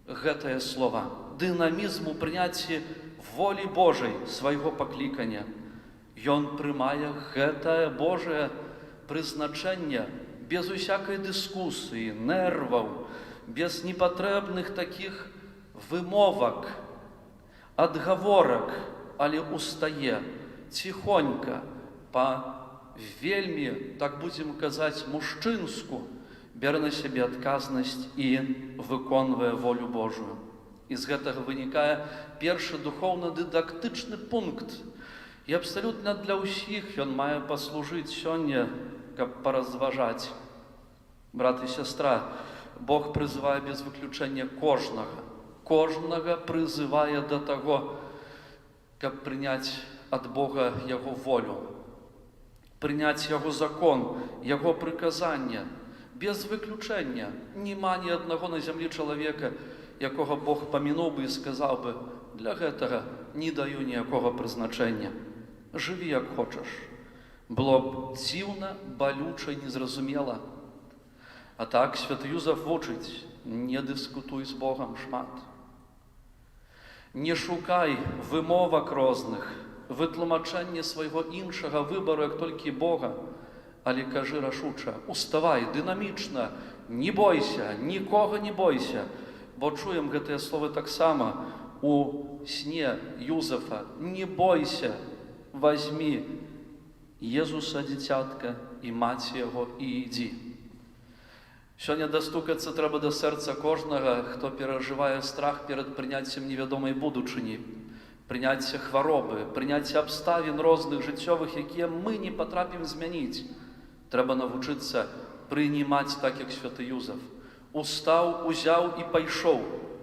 S4: гэтае слова, дынамізм у прыняцці волі Божай свайго паклікання. Ён прымае гэтае Божае прызначэнне без усякай дыскусіі, нерваў, без непатрэбных такіх вымовак, адгаворак, але устае ціхонька, па вельмі, так будзем казаць, мужчынску, бярэ на сябе адказнасць і выконвае волю Божую. І з гэтага вынікае першы духоўна-дыдактычны пункт. І абсалютна для ўсіх ён мае паслужыць сёння, каб паразважаць. Брат і сястра, Бог прызывае без выключэння кожнага. Кожнага прызывае да таго, каб прыняць ад Бога Яго волю, прыняць Яго закон, Яго прыказання. Без выключэння. Нема ні аднаго на зямлі чалавека, якога Бог памінуў бы і сказаў бы: для гэтага не даю ніякога прызначэння. Жыві, як хочаш. Было б дзіўна, балюча і незразумела. А так святы Юзаф вучыць: не дыскутуй з Богам шмат. Не шукай вымовак розных, вытлумачэння свайго іншага выбару, як толькі Бога, але кажы рашуча, уставай, дынамічна, не бойся, нікога не бойся, бо чуем гэтыя словы таксама у сне Юзафа: не бойся, возьми Езуса, дзіцятка, і маці яго, і ідзі. Сёння дастукацца трэба да сэрца кожнага, хто перажывае страх перад прыняццем невядомай будучыні, прыняцця хваробы, прыняцця абставін розных жыццёвых, якія мы не патрапім змяніць. Трэба навучыцца прынимаць так, як святы Юзаф. Устаў, узяў і пайшоў,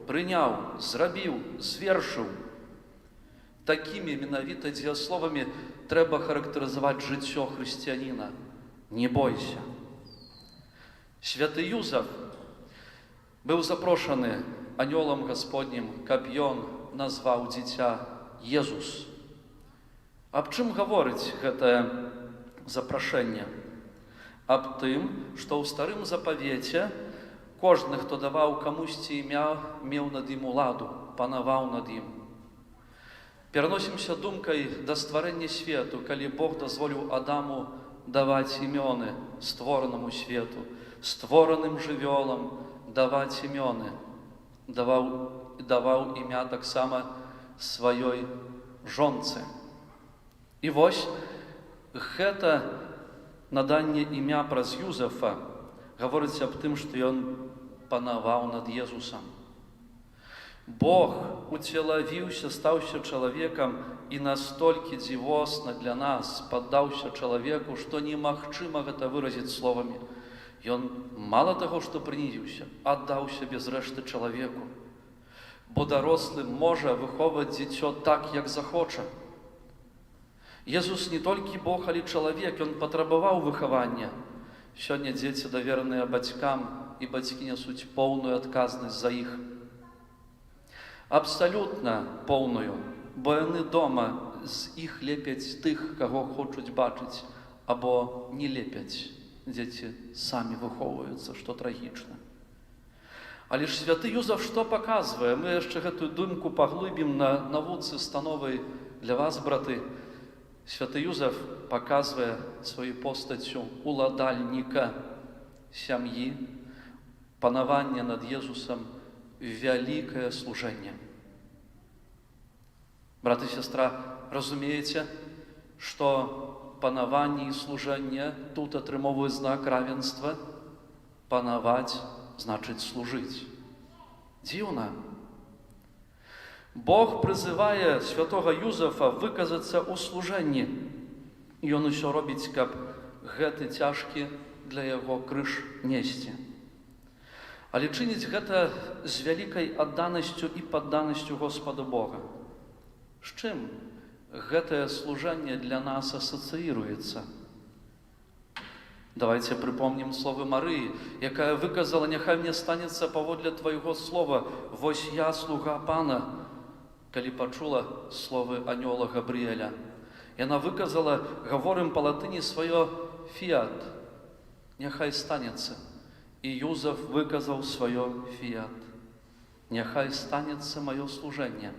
S4: прыняў, зрабіў, звершыў. Такімі менавіта дзеясловамі трэба характарызаваць жыццё хрысціяніна. Не бойся. Святы Юзаф быў запрошаны анёлам Гасподнім, каб ён назваў дзіця Езус. Аб чым гаворыць гэтае запрашэнне? Аб тым, што ў старым запавеце кожны, хто даваў камусьці імя, меў над ім уладу, панаваў над ім. Пераносімся думкай да стварэння свету, калі Бог дазволіў Адаму даваць імёны створанаму свету, створаным жывёлам даваць імёны. Даваў імя таксама сваёй жонцы. І вось гэта наданне імя праз Юзафа гаворыць аб тым, што ён панаваў над Езусам. Бог уцелавіўся, стаўся чалавекам і настолькі дзівосна для нас паддаўся чалавеку, што немагчыма гэта выразіць словамі. Ён мала таго, што прынізіўся, аддаўся без рэшты чалавеку. Бо дарослы можа выхоўваць дзіцё так, як захоча. Езус не толькі Бог, але чалавек, ён патрабаваў выхавання. Сёння дзеці давераныя бацькам, і бацькі нясуць поўную адказнасць за іх. Абсалютна поўную, бо яны дома з іх лепяць тых, каго хочуць бачыць, або не лепяць. Дзеці самі выхоўваюцца, што трагічна. Але ж святы Юзаф што паказвае? Мы яшчэ гэтую думку паглыбім на навуцы становай для вас, браты. Святы Юзеф показывая своей постатью уладальника сям'и, панавання над Езусом, великое служение. Брат и сестра, разумеете, что панаванне и служение тут атрымовывает знак равенства? Панавать значит служить. Дзіўна. Бог призывае святого Юзефа выказаться ў служэнні. І ён усё робіць, каб гэты цяжкі для яго крыж несці. Але чыніць гэта з вялікай адданасцю і падданасцю Господу Бога. З чым гэтае служэнне для нас асацыіруецца? Давайте припомним словы Марии, якая выказала: «Няхай мне станется паводле Твоего слова, вось я, слуга Пана», калі пачула словы анёла Габріэля. Яна выказала, гаворым па латыні, сваё «фіат», «няхай станецца». І Юзеф выказаў сваё «фіат», «няхай станецца маё служэнне».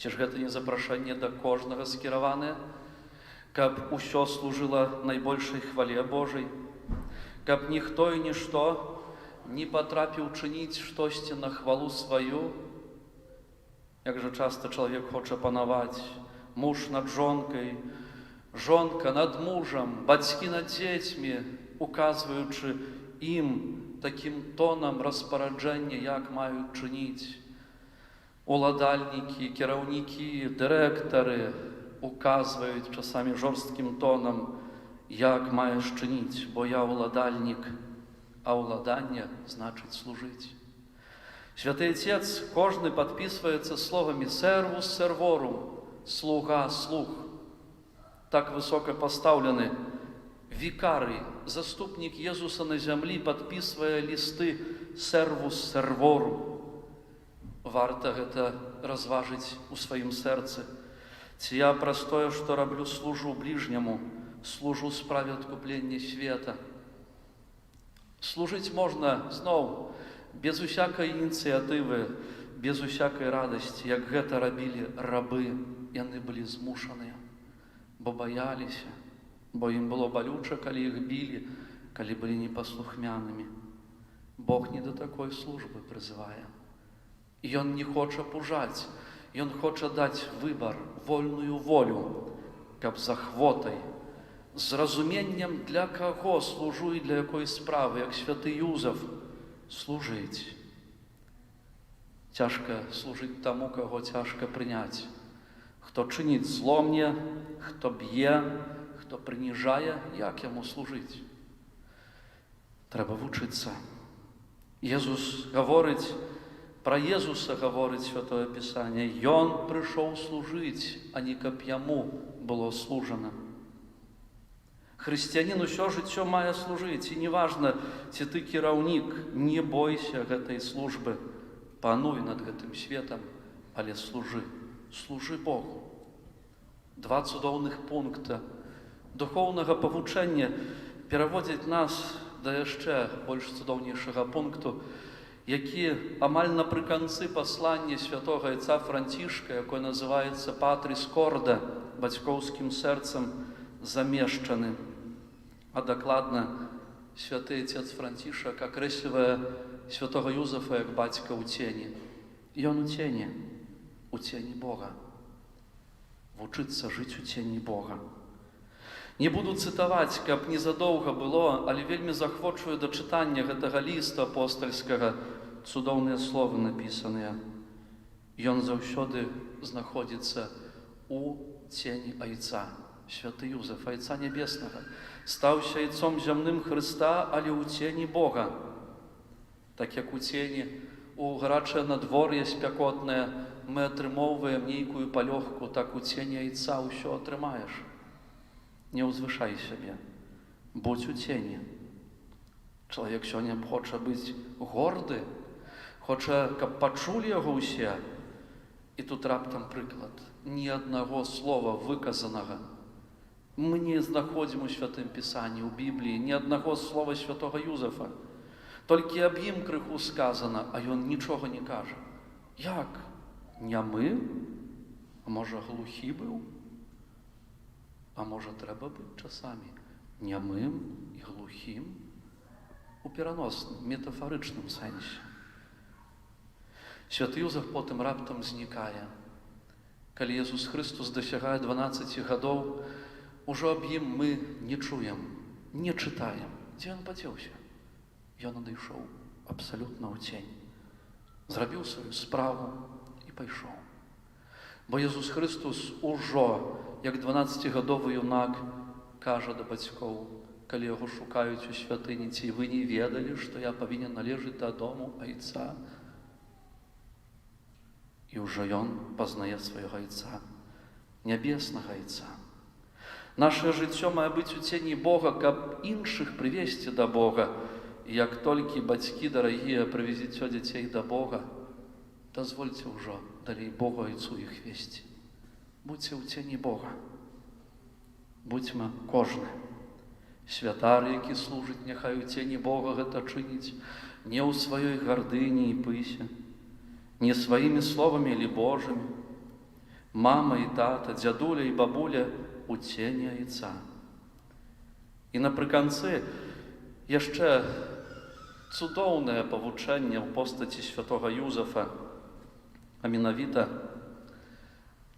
S4: Ці ж гэта не запрашэнне да кожнага скіраванае? Каб усё служыла найбольшай хвале Божай, каб ніхто і нішто не патрапіў чыніць штосьці на хвалу сваю. Як жа часта чалавек хоча панаваць: муж над жонкай, жонка над мужам, бацькі над дзецьмі, указваючы ім такім тонам распараджэння, як маюць чыніць. Уладальнікі, кіраўнікі, дырэктары указваюць часамі жорсткім тонам, як маеш чыніць, бо я уладальнік, а уладанне значыць служыць. Святы Отец кожны падпісваецца словамі «сервус серворум», «слуга слуг». Так высока пастаўлены. Вікарый, заступнік Езуса на зямлі, падпісвае лісты «сервус серворум». Варта гэта разважыць у сваім сэрцы. Ці я праз тое, што раблю, служу бліжняму, служу справе адкуплення света. Служыць можна, зноў, без усякай ініцыятывы, без усякай радасці, як гэта рабілі рабы. Яны былі змушаныя, бо баяліся, бо ім было балюча, калі іх білі, калі былі непаслухмянымі. Бог не да такой службы прызывае. Ён не хоча пужаць, Ён хоча даць выбар, вольную волю, каб з ахвотай, з разуменнем, для каго служу і для якой справы, як святы Юзеф, служыць. Цяжка служыць таму, каго цяжка прыняць. Хто чыніць зло мне, хто б'е, хто прыніжае, як яму служыць? Трэба вучыцца. Езус гаворыць, пра Езуса гаворыць Святое Пісанне: «Ён прыйшоў служыць, а не каб яму было служана». Хрысціянін усё жыццё мае служыць, і неважна, ці ты кіраўнік, не бойся гэтай службы, пануй над гэтым светам, але служы, служы Богу. Два цудоўных пункта духоўнага павучэння пераводзяць нас да яшчэ больш цудоўнейшага пункту, які амаль напрыканцы паслання святога айца Францішка, якое называецца «Патрис Корда», бацькоўскім сэрцам замешчаны. А дакладна, святы отец Францішак акрэслівае святого Юзефа як бацька ў цені. Ён у цені Бога. Вучыцца жыць у цені Бога. Не буду цытаваць, каб не задоўга было, але вельмі захвочую да чытання гэтага ліста апостальскага. Цудоўныя словы напісаныя. Ён заўсёды знаходзіцца у цені айца. Святы Юзеф, айца нябеснага, стаўся айцом зямным Хрыста, але ў цені Бога. Так як у цені, у гарачае надвор'е спякотнае мы атрымоўваем нейкую палёгку, так у цені айца ўсё атрымаеш. Не ўзвышай сябе, будзь у цені. Чалавек сёння хоча быць горды, хоча, каб пачулі яго ўсе. І тут раптам прыклад. Ні аднаго слова выказанага мы не знаходзім у Святым Пісанні, у Бібліі, ні аднаго слова святога Юзефа. Толькі аб ім крыху сказана, а ён нічога не кажа. Як? Нямы? А можа, глухі быў? А може, треба бути часами нямим і глухим у переносному, метафоричному сенсі. Святы Юзеф потым раптам знікае. Калі Jesús Христос дасягае 12 гадоў, ужо аб ім мы не чуем, не чытаем. Дзе ён падзеўся? Ён адышоў абсалютна ў цень. Зрабіў сваю справу і пайшоў. Бо Jesús Христос ужо, як 12-гадовы юнак, кажа да бацькоў, калі яго шукаюць у святыні, ці вы не ведалі, што я павінен належыць да дому айца? І ўжо ён пазнае свайго айца, нябеснага айца. Нашае жыццё мае быць у цені Бога, каб іншых прывесці да Бога. І як толькі бацькі дарагія прывезіце дзяцей да Бога, дазвольце ўжо далей Богу айцу іх весці. Будьце ў цені Бога. Будьме кожны. Святар, які служыць, няхай у цені Бога гэта чыніць, не ў сваёй гардыні і пысе, не сваімі словамі или Божымі. Мама і тата, дзядуля і бабуля у цені айца. І напрыканцы яшчэ цудоўнае павучэнне ў постаці святога Юзефа, а менавіта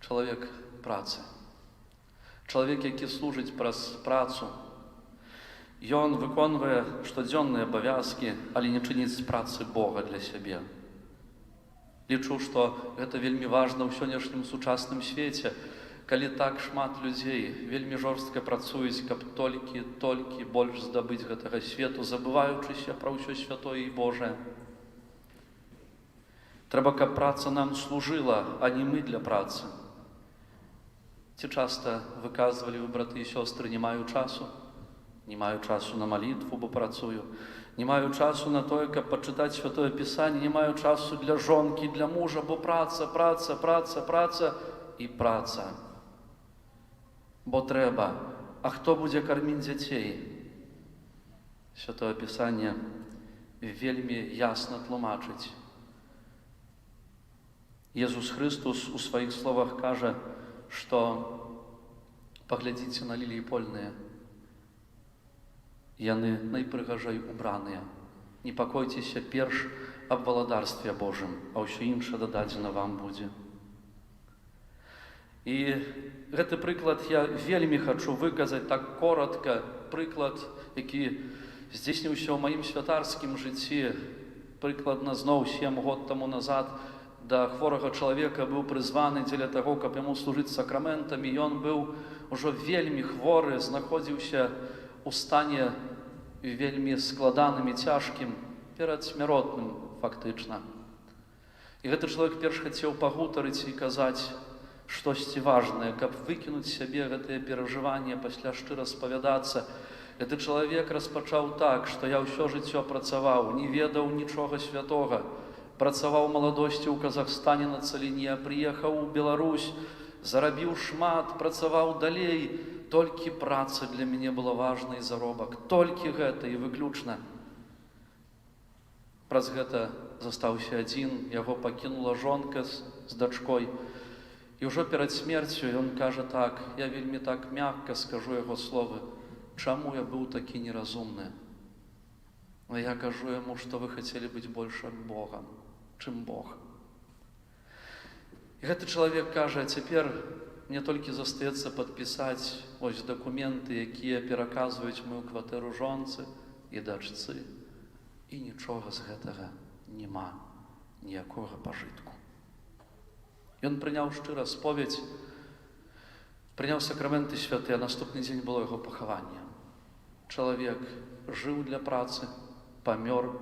S4: чалавек працы. Чалавек, які служыць праз працу. Ён выконвае штодзённыя абавязкі, але не чыніць з працы Бога для сябе. Лічу, што гэта вельмі важна ў сённяшнім сучасным свеце, калі так шмат людзей вельмі жорстка працуюць, каб толькі больш здабыць гэтага свету, забываючыся пра ўсё святое і Божае. Трэба, каб праца нам служыла, а не мы для працы. Ці часта выказвалі вы, браты і сёстры, не маю часу? Не маю часу на малітву, бо працую. Не маю часу на тое, каб пачытаць Святое Пісанне, не маю часу для жонкі, для мужа, бо праца і праца. Бо трэба. А хто будзе карміць дзяцей? Святое Пісанне вельмі ясна тлумачыць. Jesús Христос у сваіх словах кажа, што паглядзіце на ліліі польныя. Яны найпрыгажэй убраныя. Не пакойцеся перш аб валадарстве Божым, а ўсё іншае дададзена вам будзе. І гэты прыклад я вельмі хачу выказаць так коротка. Прыклад, які здзейсніўся ў маім святарскім жыцці. Прыкладна зноў 7 год таму назад да хворага чалавека быў прызваны дзеля таго, каб яму служыць сакраментамі. Ён быў ужо вельмі хворы, знаходзіўся у стане вельмі складаным і цяжкім, перадсмяротным фактычна. І гэты чалавек перш хацеў пагутарыць і казаць штосьці важнае, каб выкінуць сябе гэтыя перажыванні, пасля шчыра спавядацца. Гэты чалавек распачаў так, што я ўсё жыццё працаваў, не ведаў нічога святога. Працаваў маладосці ў Казахстане на цаліне, прыехаў у Беларусь, зарабіў шмат, працаваў далей. Толькі праца для мяне была важна і заробак. Толькі гэта і выключна. Праз гэта застаўся адзін, яго пакінула жонка з дачкой. І ўжо перад смерцю ён кажа так, я вельмі так мякка скажу яго словы, чаму я быў такі неразумны? А я кажу яму, што вы хацелі быць больш як Богам, чым Бог. І гэты чалавек кажа, цяпер мне толькі застаецца падпісаць ось дакументы, якія пераказваюць маю кватэру жонцы і дачцы. І нічога з гэтага няма, ніякога пажытку. Ён прыняў шчыра споведь, прыняў сакраменты святыя, а наступны дзень было яго пахаванне. Чалавек жыў для працы, памёр,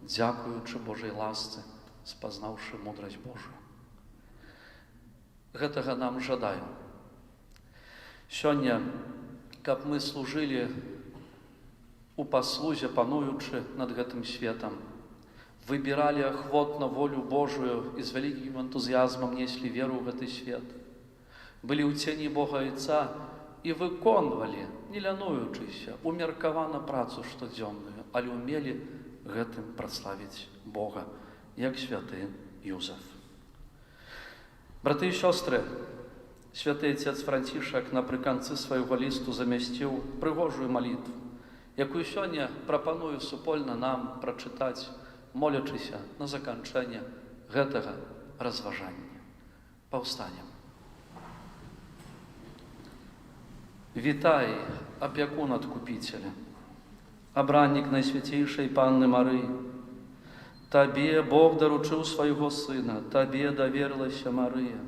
S4: дзякуючы Божай ласцы, спазнаўшы мудрасць Божую. Гэтага нам жадаю. Сёння, каб мы служылі у паслузе, пануючы над гэтым светам, выбіралі ахвотна волю Божую і з вялікім энтузіязмам неслі веру ў гэты свет, былі ў цені Бога Айца і выконвалі, не лянуючыся, умеркавана працу штодзённую, але ўмелі гэтым праславіць Бога, як святы Юзеф. Браты і сёстры, Святий отець Францішак наприкінці свого листу замістив пригожую молитву, яку сьогодні пропоную супольно нам прочитати, молячися на закінчення гэтага розважання. Повстанем. Вітай, опікун Откупителя, обранник Найсвятейшей Панны Марии. Табе Бог доручил своего Сына, Табе доверилася Мария.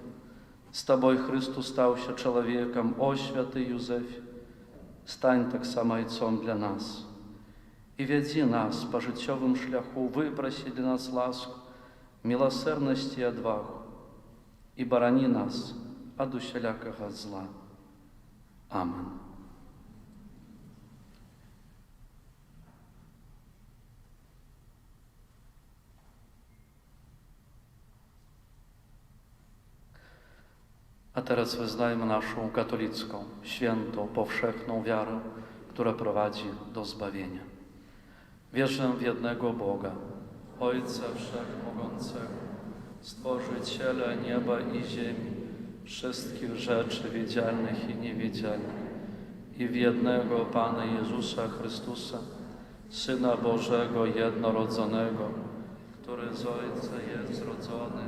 S4: С Тобой Христос стався человеком, о святый Юзеф, стань так само отцом для нас. И веди нас по життєвому шляху, выпроси для нас ласку, милосердность и отвагу, и борони нас от усялякого зла. Амен. A teraz wyznajmy naszą katolicką, świętą, powszechną wiarę, która prowadzi do zbawienia. Wierzę w jednego Boga, Ojca Wszechmogącego, Stworzyciela nieba i ziemi, wszystkich rzeczy widzialnych i niewidzialnych, i w jednego Pana Jezusa Chrystusa, Syna Bożego jednorodzonego, który z Ojca jest zrodzony,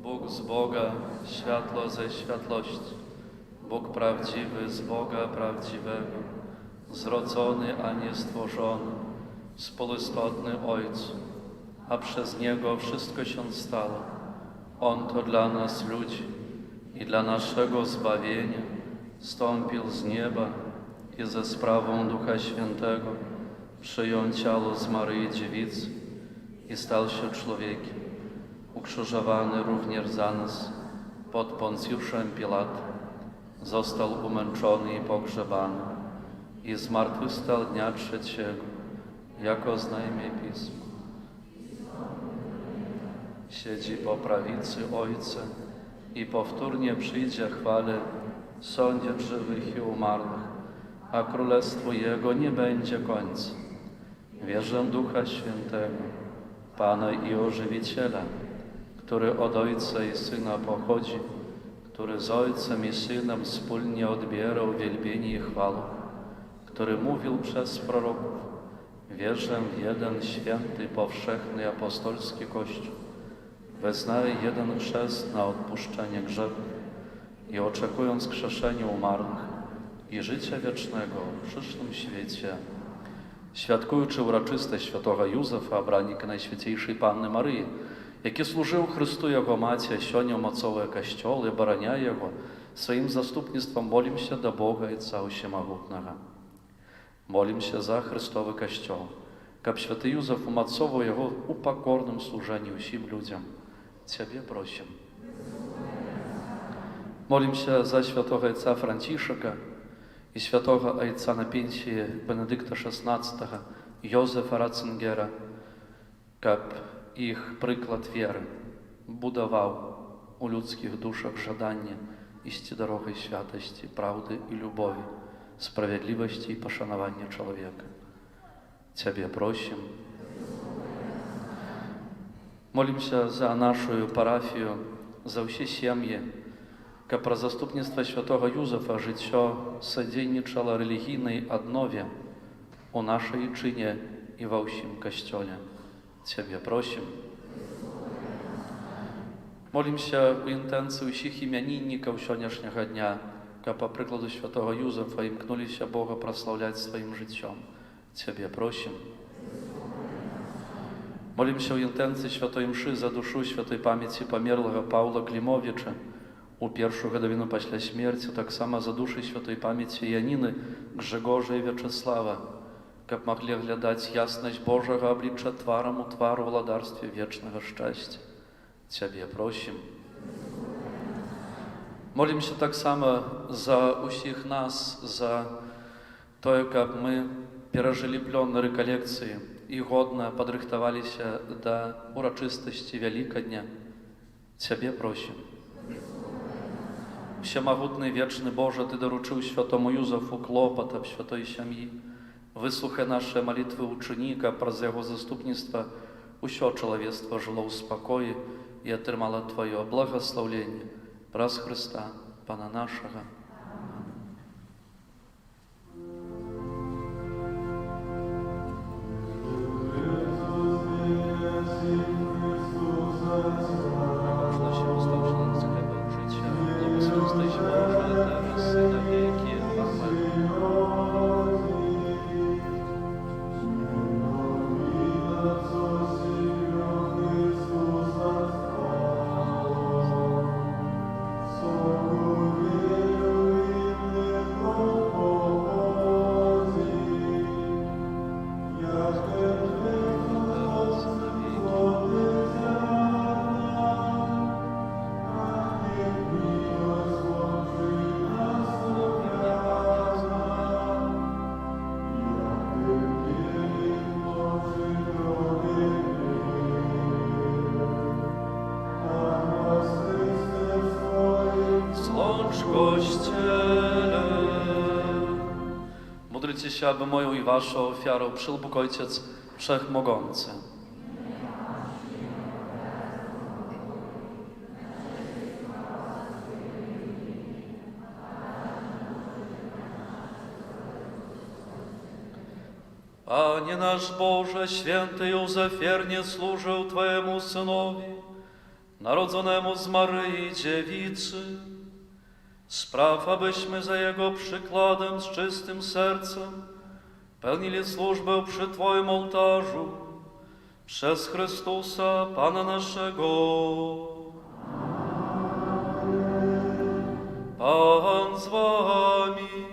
S4: Bóg z Boga, światło ze światłości, Bóg prawdziwy z Boga prawdziwego, zrodzony, a nie stworzony, współistotny Ojcu, a przez Niego wszystko się stało. On to dla nas ludzi i dla naszego zbawienia stąpił z nieba i ze sprawą Ducha Świętego przyjął ciało z Maryi Dziewicy i stał się człowiekiem, ukrzyżowany również za nas pod Poncjuszem Pilatem, został umęczony i pogrzebany i zmartwychwstał dnia trzeciego, jako znajmie Pismo. Siedzi po prawicy Ojca i powtórnie przyjdzie chwale sądzić żywych i umarłych, a królestwu Jego nie będzie końca. Wierzę w Ducha Świętego, Pana i Ożywiciela, który od Ojca i Syna pochodzi, który z Ojcem i Synem wspólnie odbierał wielbienie i chwałę, który mówił przez proroków. Wierzę w jeden święty, powszechny, apostolski Kościół. Wyznaję jeden chrzest na odpuszczenie grzechów i oczekując krzeszenia umarłych i życia wiecznego w przyszłym świecie, świadkuючи uroczystość świętego Józefa, obrannika Najświętejszej Panny Maryi, jaki służył Chrystu Jego Macie, сьогодні umocowuje Kościół i обороняє Його, своим заступництвом молимся до Бога и Отца Всемогутнего. Молимся за Христовий Kościół, как святый Józef умацовывал Его у покорном служении всем людям. Ciebie prosим. Молимся за святого отца Францишека и святого отца на пенсии Бенедикта XVI, Józefa Ratzingiera, как их приклад веры будовал у людских душах жадание идти дорогой святости, правды и любови, справедливости и пошанования человека. Ciebie просим. Молимся за нашу парафію, за всі сім'ї, как про заступництво святого Józefa життя содейничало релігійній однові у нашій чині і во всім Костьолі. Ciebie просим. Молимся у інтенції всіх іменинників сьогоднішнього дня, как по прикладу святого Józefa імкнулися Бога прославлять своїм життям. Ciebie просим. Молимся у інтенції Святої Мши за душу святої пам'яті померлого Павла Клімовича у першу годовину після смерті, так само за душі святої пам'яті Яніни, Гжегожа і В'ячеслава, как могли глядать ясность Божого обличчя тваром у твар у владарстві вічного щастя. Ciebie просим. Молимся так само за усіх нас, за то, как мы пережили плен реколекції і годно подрыхтовалися до урочистості Великодня. Ciebie просим. Всемогутний вічний Боже, Ти доручив святому Józefu клопота в святої сім'ї. Вислухай наші молитви ученика, про Його заступництво, усе чоловіцтво жило у спокої и отримала Твое благословление. Праз Христа, Пана нашего. Módlcie się, aby moją i waszą ofiarą przyjął Bóg Ojciec Wszechmogący. Panie nasz Boże, święty Józef wiernie służył Twojemu Synowi, narodzonemu z Maryi Dziewicy. Spraw, abyśmy za Jego przykładem z czystym sercem pełnili służbę przy Twoim ołtarzu przez Chrystusa, Pana naszego. Pan z Wami.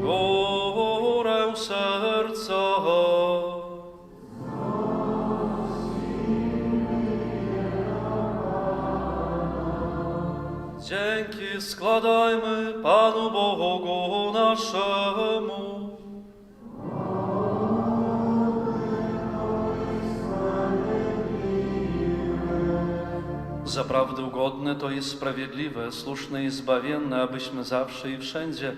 S4: Górę serca. Dzięki składajmy Panu Bogu naszemu. Zaprawdę ugodne to i sprawiedliwe, słuszne i zbawienne, abyśmy zawsze i wszędzie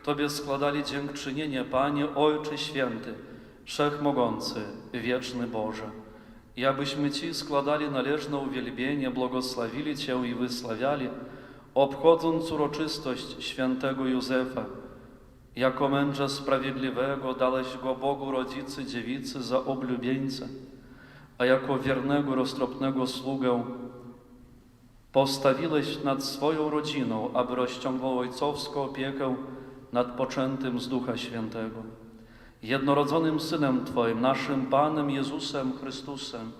S4: Tobie składali dziękczynienie, Panie Ojcze Święty, Wszechmogący, Wieczny Boże. I abyśmy Ci składali należne uwielbienie, błogosławili Cię i wysławiali, obchodząc uroczystość świętego Józefa. Jako męża sprawiedliwego dałeś go Bogu Rodzicy Dziewicy za oblubieńca, a jako wiernego, roztropnego sługę postawiłeś nad swoją rodziną, aby rozciągnął ojcowską opiekę nad poczętym z Ducha Świętego, jednorodzonym Synem Twoim, naszym Panem Jezusem Chrystusem.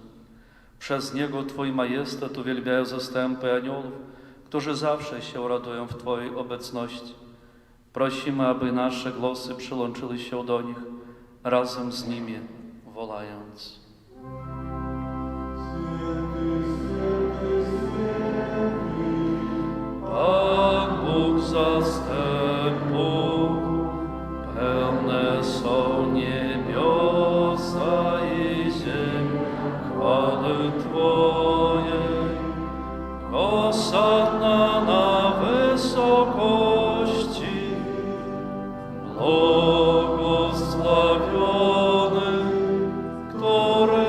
S4: Przez Niego Twój majestat uwielbiają zastępy aniołów, którzy zawsze się radują w Twojej obecności. Prosimy, aby nasze głosy przyłączyły się do nich, razem z nimi wołając. Pan Bóg zastępów, pełne są niebiosa i ziemia chwały Twojej. Hosanna na wysokości, błogosławiony, który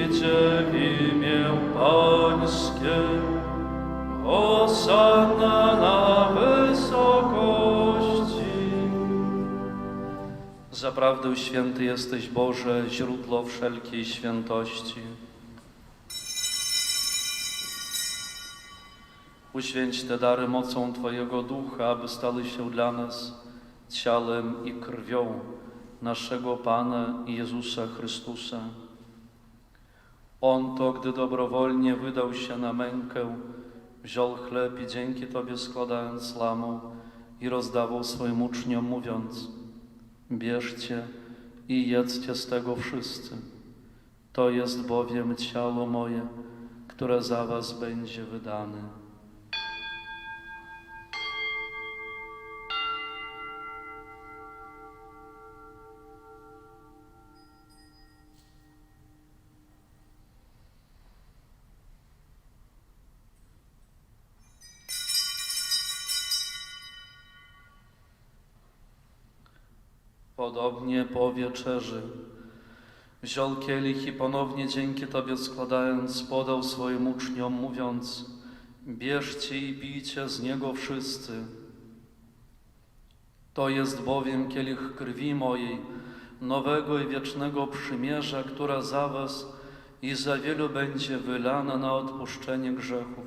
S4: idzie w imię Pańskie. Hosanna na wysokości. Zaprawdę święty jesteś, Boże, źródło wszelkiej świętości. Uświęć te dary mocą Twojego Ducha, aby stały się dla nas ciałem i krwią naszego Pana Jezusa Chrystusa. On to, gdy dobrowolnie wydał się na mękę, wziął chleb i dzięki Tobie składając lamą i rozdawał swoim uczniom, mówiąc: bierzcie i jedzcie z tego wszyscy. To jest bowiem ciało moje, które za was będzie wydane. Podobnie po wieczerzy Wziął kielich i ponownie dzięki Tobie składając, podał swoim uczniom, mówiąc: bierzcie i pijcie z niego wszyscy. To jest bowiem kielich krwi mojej, nowego i wiecznego przymierza, która za was i za wielu będzie wylana na odpuszczenie grzechów.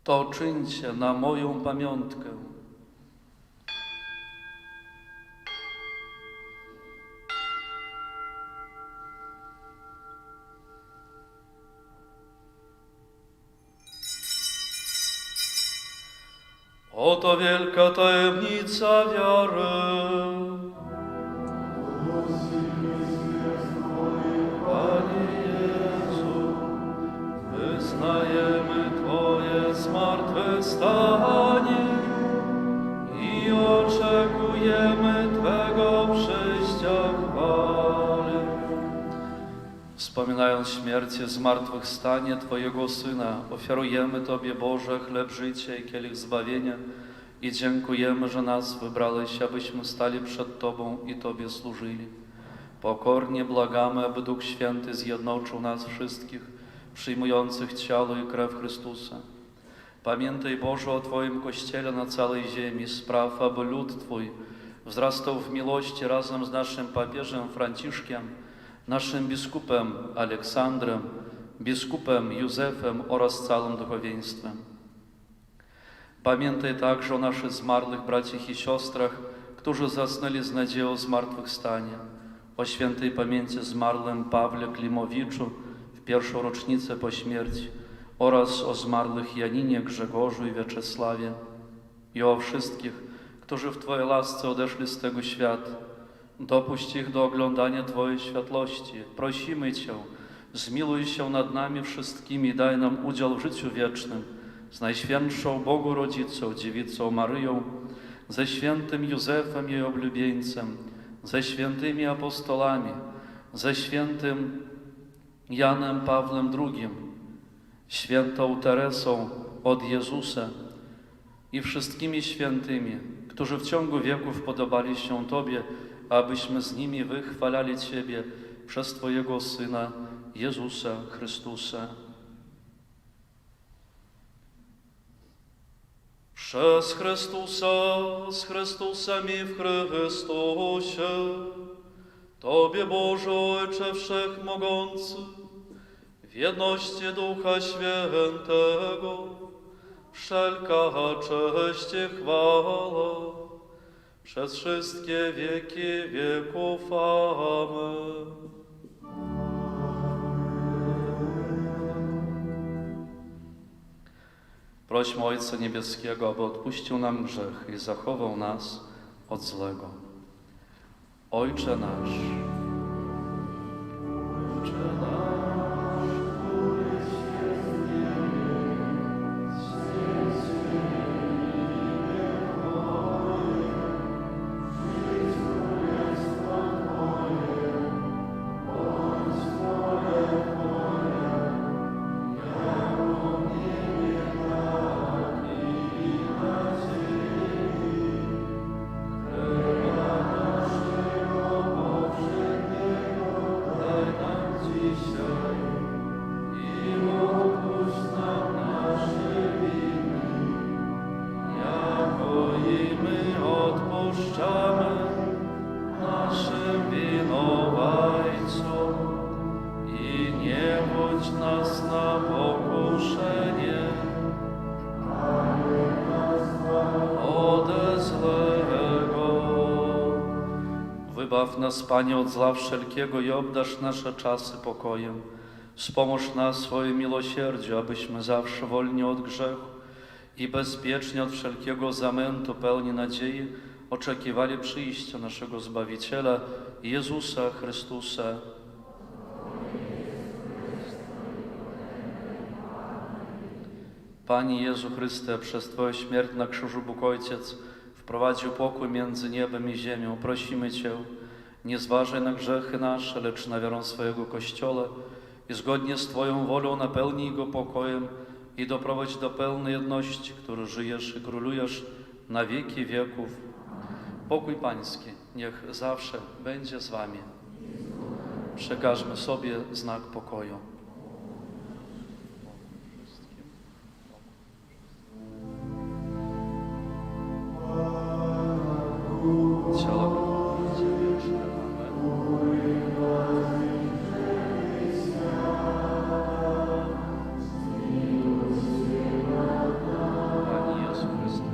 S4: To czyńcie na moją pamiątkę. Oto wielka tajemnica wiary. Panie Jezu, wyznajemy Twoje zmartwychwstanie i oczekujemy Twego przyjścia chwały. Wspominając śmierć i zmartwychwstanie Twojego Syna, ofiarujemy Tobie, Boże, chleb życia i kielich zbawienia i dziękujemy, że nas wybrałeś, abyśmy stali przed Tobą i Tobie służyli. Pokornie błagamy, aby Duch Święty zjednoczył nas wszystkich, przyjmujących ciało i krew Chrystusa. Pamiętaj, Boże, o Twoim Kościele na całej ziemi, spraw, aby lud Twój wzrastał w miłości razem z naszym papieżem Franciszkiem, naszym biskupem Aleksandrem, biskupem Józefem oraz całym duchowieństwem. Pamiętaj także o naszych zmarłych braciach i siostrach, którzy zasnęli z nadzieją zmartwychwstania, o świętej pamięci zmarłym Pawle Klimowiczu w pierwszą rocznicę po śmierci oraz o zmarłych Janinie, Grzegorzu i Wiaczesławie i o wszystkich, którzy w Twojej łasce odeszli z tego świata. Dopuść ich do oglądania Twojej światłości. Prosimy Cię, zmiłuj się nad nami wszystkimi i daj nam udział w życiu wiecznym z Najświętszą Bogu Rodzicą, Dziewicą Maryją, ze świętym Józefem jej oblubieńcem, ze świętymi apostolami, ze świętym Janem Pawłem II, świętą Teresą od Jezusa i wszystkimi świętymi, którzy w ciągu wieków podobali się Tobie, abyśmy z nimi wychwalali Ciebie przez Twojego Syna, Jezusa Chrystusa. Przez Chrystusa, z Chrystusem i w Chrystusie, Tobie, Boże Ojcze Wszechmogący, w jedności Ducha Świętego, wszelka cześć i chwała, przez wszystkie wieki wieków. Amen. Prośmy Ojca Niebieskiego, aby odpuścił nam grzech i zachował nas od złego. Ojcze nasz, Wybaw nas, Panie, od zła wszelkiego i obdarz nasze czasy pokojem. Wspomóż nas swoim miłosierdziu, abyśmy zawsze wolni od grzechu i bezpiecznie od wszelkiego zamętu, pełni nadziei, oczekiwali przyjścia naszego Zbawiciela, Jezusa Chrystusa. Panie Jezu Chryste, przez Twoją śmierć na krzyżu Bóg Ojciec wprowadził pokój między niebem i ziemią. Prosimy Cię, nie zważaj na grzechy nasze, lecz na wiarę swojego Kościoła i zgodnie z Twoją wolą napełnij go pokojem i doprowadź do pełnej jedności, który żyjesz i królujesz na wieki wieków. Pokój Pański niech zawsze będzie z wami. Przekażmy sobie znak pokoju. Ciało Ciebie przelewamy. Panie Jezu Chryste.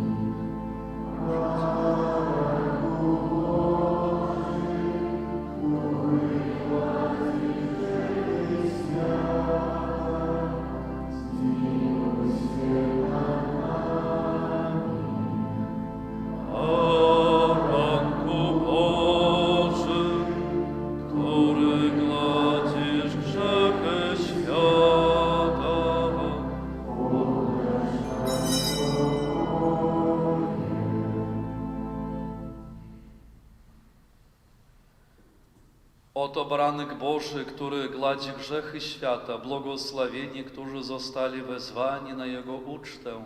S4: Oto baranek Boży, który gładzi grzechy świata, błogosławieni, którzy zostali wezwani na Jego ucztę.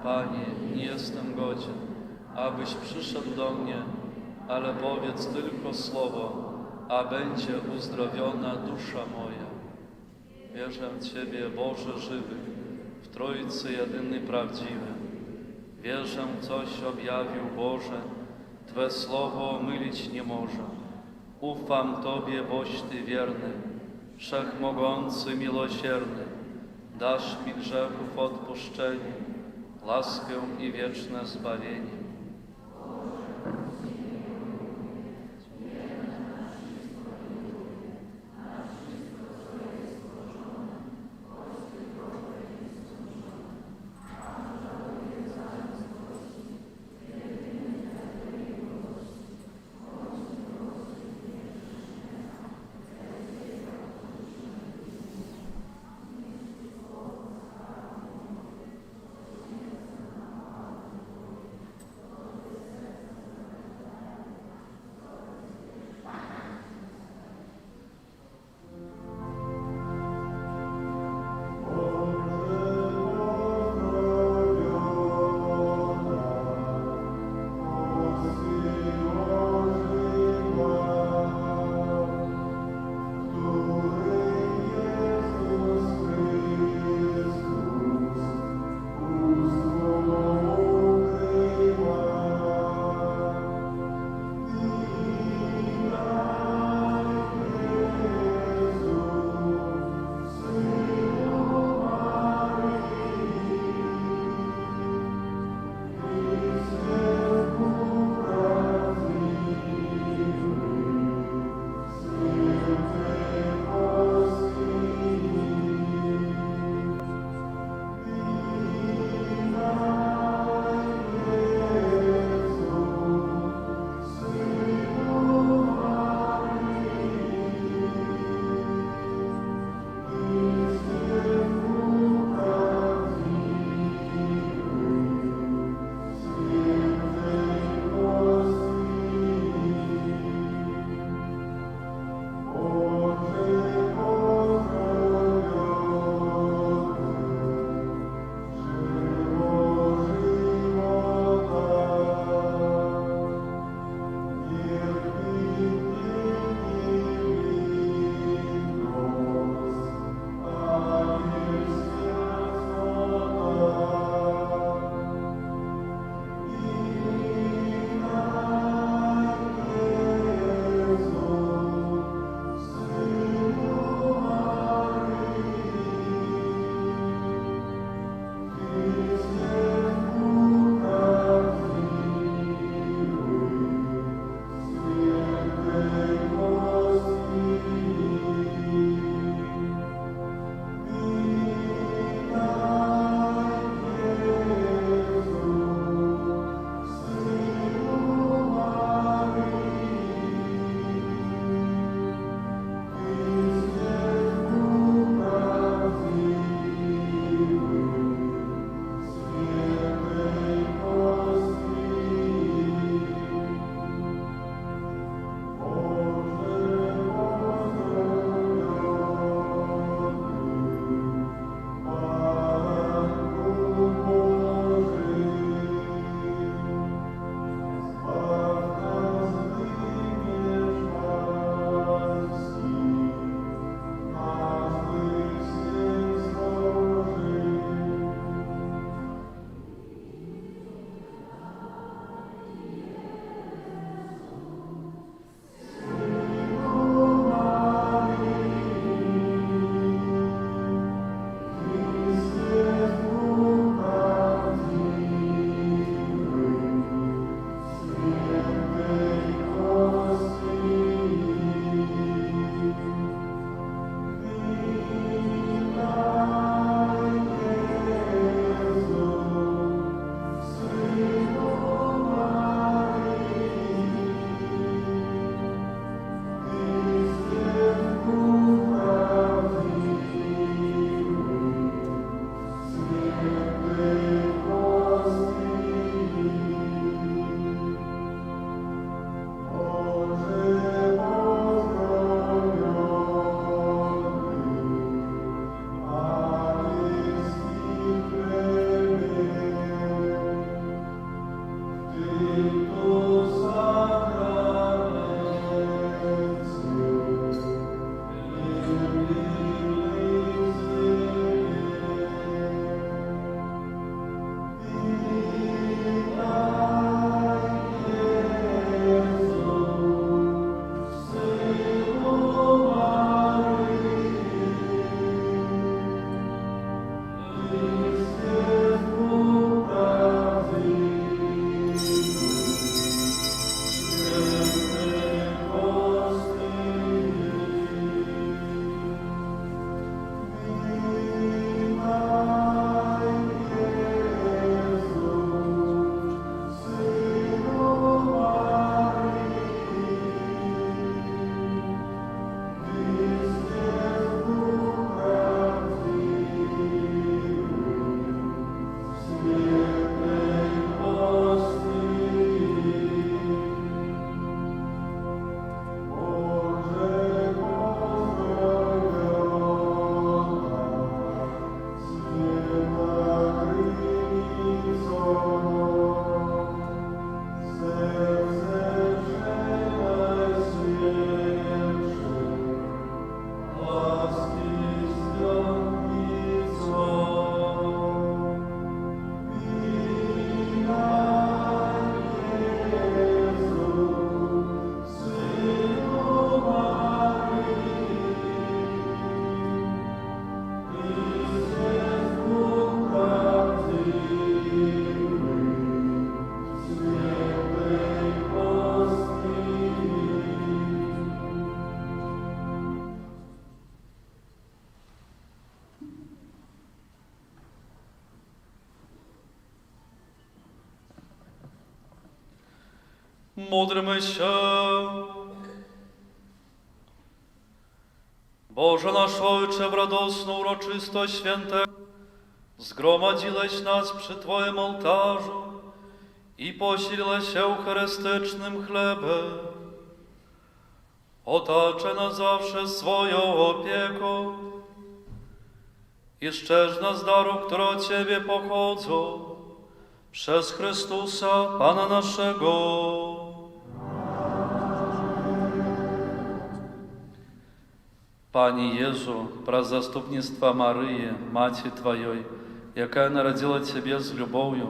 S4: Panie, nie jestem godzien, abyś przyszedł do mnie, ale powiedz tylko słowo, a będzie uzdrowiona dusza moja. Wierzę w Ciebie, Boże żywy, w Trójcy jedyny prawdziwy. Wierzę, coś objawił Boże, Twe słowo mylić nie może. Ufam Tobie, boś Ty wierny, wszechmogący, miłosierny. Dasz mi grzechów odpuszczenie, laskę i wieczne zbawienie. Módlmy się. Boże nasz Ojcze, w radosną uroczystość świętego, zgromadziłeś nas przy Twoim ołtarzu i posiliłeś eucharystycznym chlebem. Otaczaj nas zawsze swoją opieką i szczerz nas darów, które od Ciebie pochodzą, przez Chrystusa, Pana naszego. Panie Jezu, про заступництва Марии, Мати Твоей, якая народила Тебе с любовью,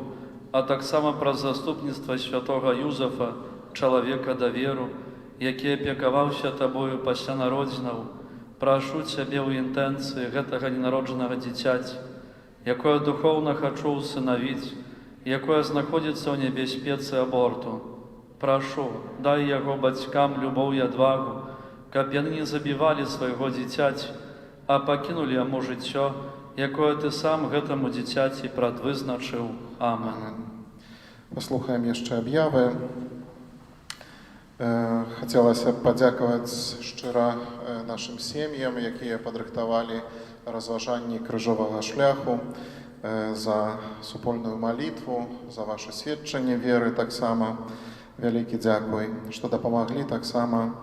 S4: а так само про заступництва святого Юзефа, человека доверу, який опікаваўся Тобою пасля народзінаў, прашу Цябе ў інтэнцыі гэтага ненароджанага дзіцяці, якое духоўна хачу усынавіць, якое знаходзіцца ў небяспецы аборту. Прашу, дай яго бацькам любоў і адвагу, каб яны не забівалі свайго дзіцяці, а пакінулі яму жыццё, якое Ты сам гэтаму дзіцяці прадвызначыў. Амен.
S1: Паслухаем яшчэ аб'явы. Хацелася б падзякаваць шчыра нашым сем'ям, якія падрыхтавалі разважанні крыжовага шляху, за супольную малітву, за ваше сведчанне веры таксама. Вялікі дзякуй, што дапамаглі таксама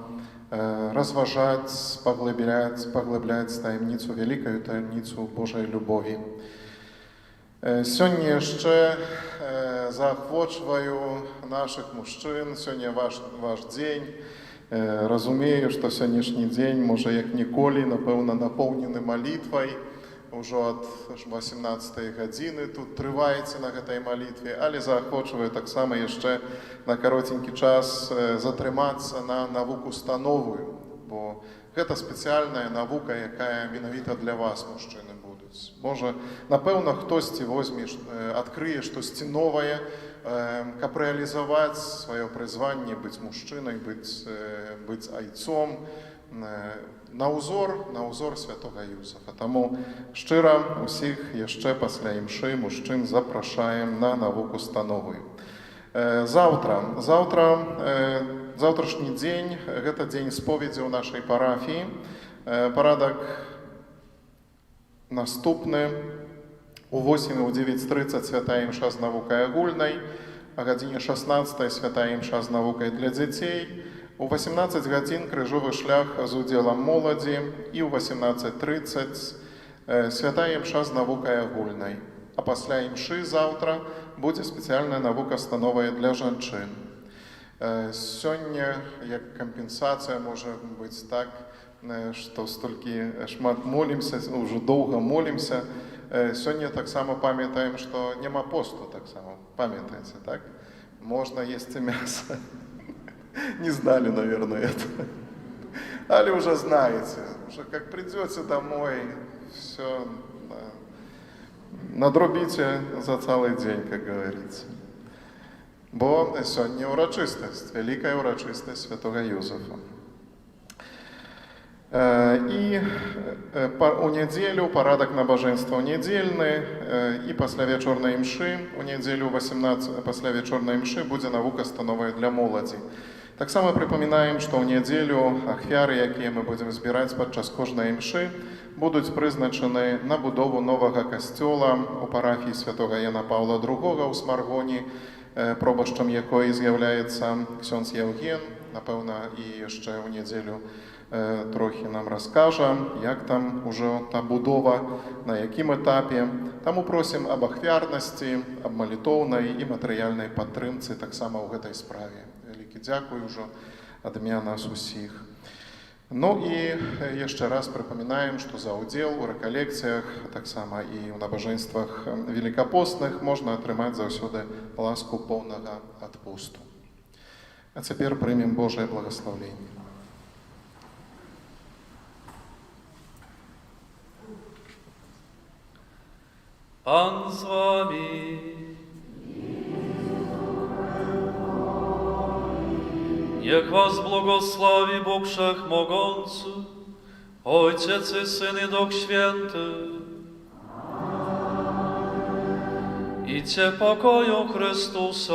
S1: разважаць, паглыбляць таямніцу, вялікую таямніцу Божай любові. Сёння яшчэ заахвочваю нашых мужчын, сёння ваш дзень. Разумею, што сённяшні дзень, можа, як ніколі, напэўна, напоўнены малітвай. Ужо ад 18 гадзіны тут трываеце на гэтай малітве, але заахвочваю таксама яшчэ на каротенькі час затрымацца на навуку становую, бо гэта спецыяльная навука, якая менавіта для вас, мужчыны, будуць. Можа, напэўна, хтосьці возьме, адкрые штосьці новае, каб рэалізаваць сваё прызванне, быць мужчынай, быць айцом, на ўзор святога Юзефа. Таму шчыра усіх яшчэ пасля імшы мужчын запрашаем на навуку становую. Заўтрашні дзень, гэта дзень споведзі ў нашай парафіі. Парадак наступны. У 8 і ў 9:30 святая імша з навукай агульнай, а гадзіне 16 святая імша з навукай для дзяцей. У 18 гадзін крыжовы шлях з удзелам моладзі і ў 18:30 святая імша з навукай агульнай. А пасля імшы заўтра будзе спецыяльная навука становая для жанчын. Сёння, як кампенсацыя, можа быць так, што столькі шмат молімся, ўжо доўга молімся. Сёння таксама памятаем, што няма посту таксама. Памятаеце, так? Можна есці мяса. Не знали, наверное, это. Але уже знаете, уже как придете домой, все надрубите за целый день, как говорится. Бо сегодня урочистость, великая урочистость святого Юзефа. И у неделю парадок набожэнства недельны, и пасля вечорнай імшы, у неделю 18 пасля вечорнай імшы будзе навука становая для моладзі. Таксама прыпамінаем, што ў нядзелю ахвяры, якія мы будзем збіраць падчас кожнай імшы, будуць прызначаны на будову новага касцёла у парафіі святога Яна Паўла II ў Смаргоні, пробашчам якой з'яўляецца ксёндз Яўген. Напэўна, і яшчэ ў нядзелю трохі нам раскажа, як там ужо та будова, на якім этапе. Таму просім аб ахвярнасці, аб малітоўнай і матэрыяльнай падтрымцы таксама ў гэтай справе. Вялікі дзякуй ужо ад імя нас усіх. Ну і яшчэ раз прыпамінаем, што за ўдзел у рэкалекцыях, таксама і ў набажэнствах велікапостных можна атрымаць заўсёды ласку поўнага адпусту. А цяпер прымем Божае благаслаўленне.
S4: Pan z wami. Niech was błogosławi Bóg Wszechmogący, Ojciec i Syn i Duch Święty. Idźcie pokoju Chrystusa.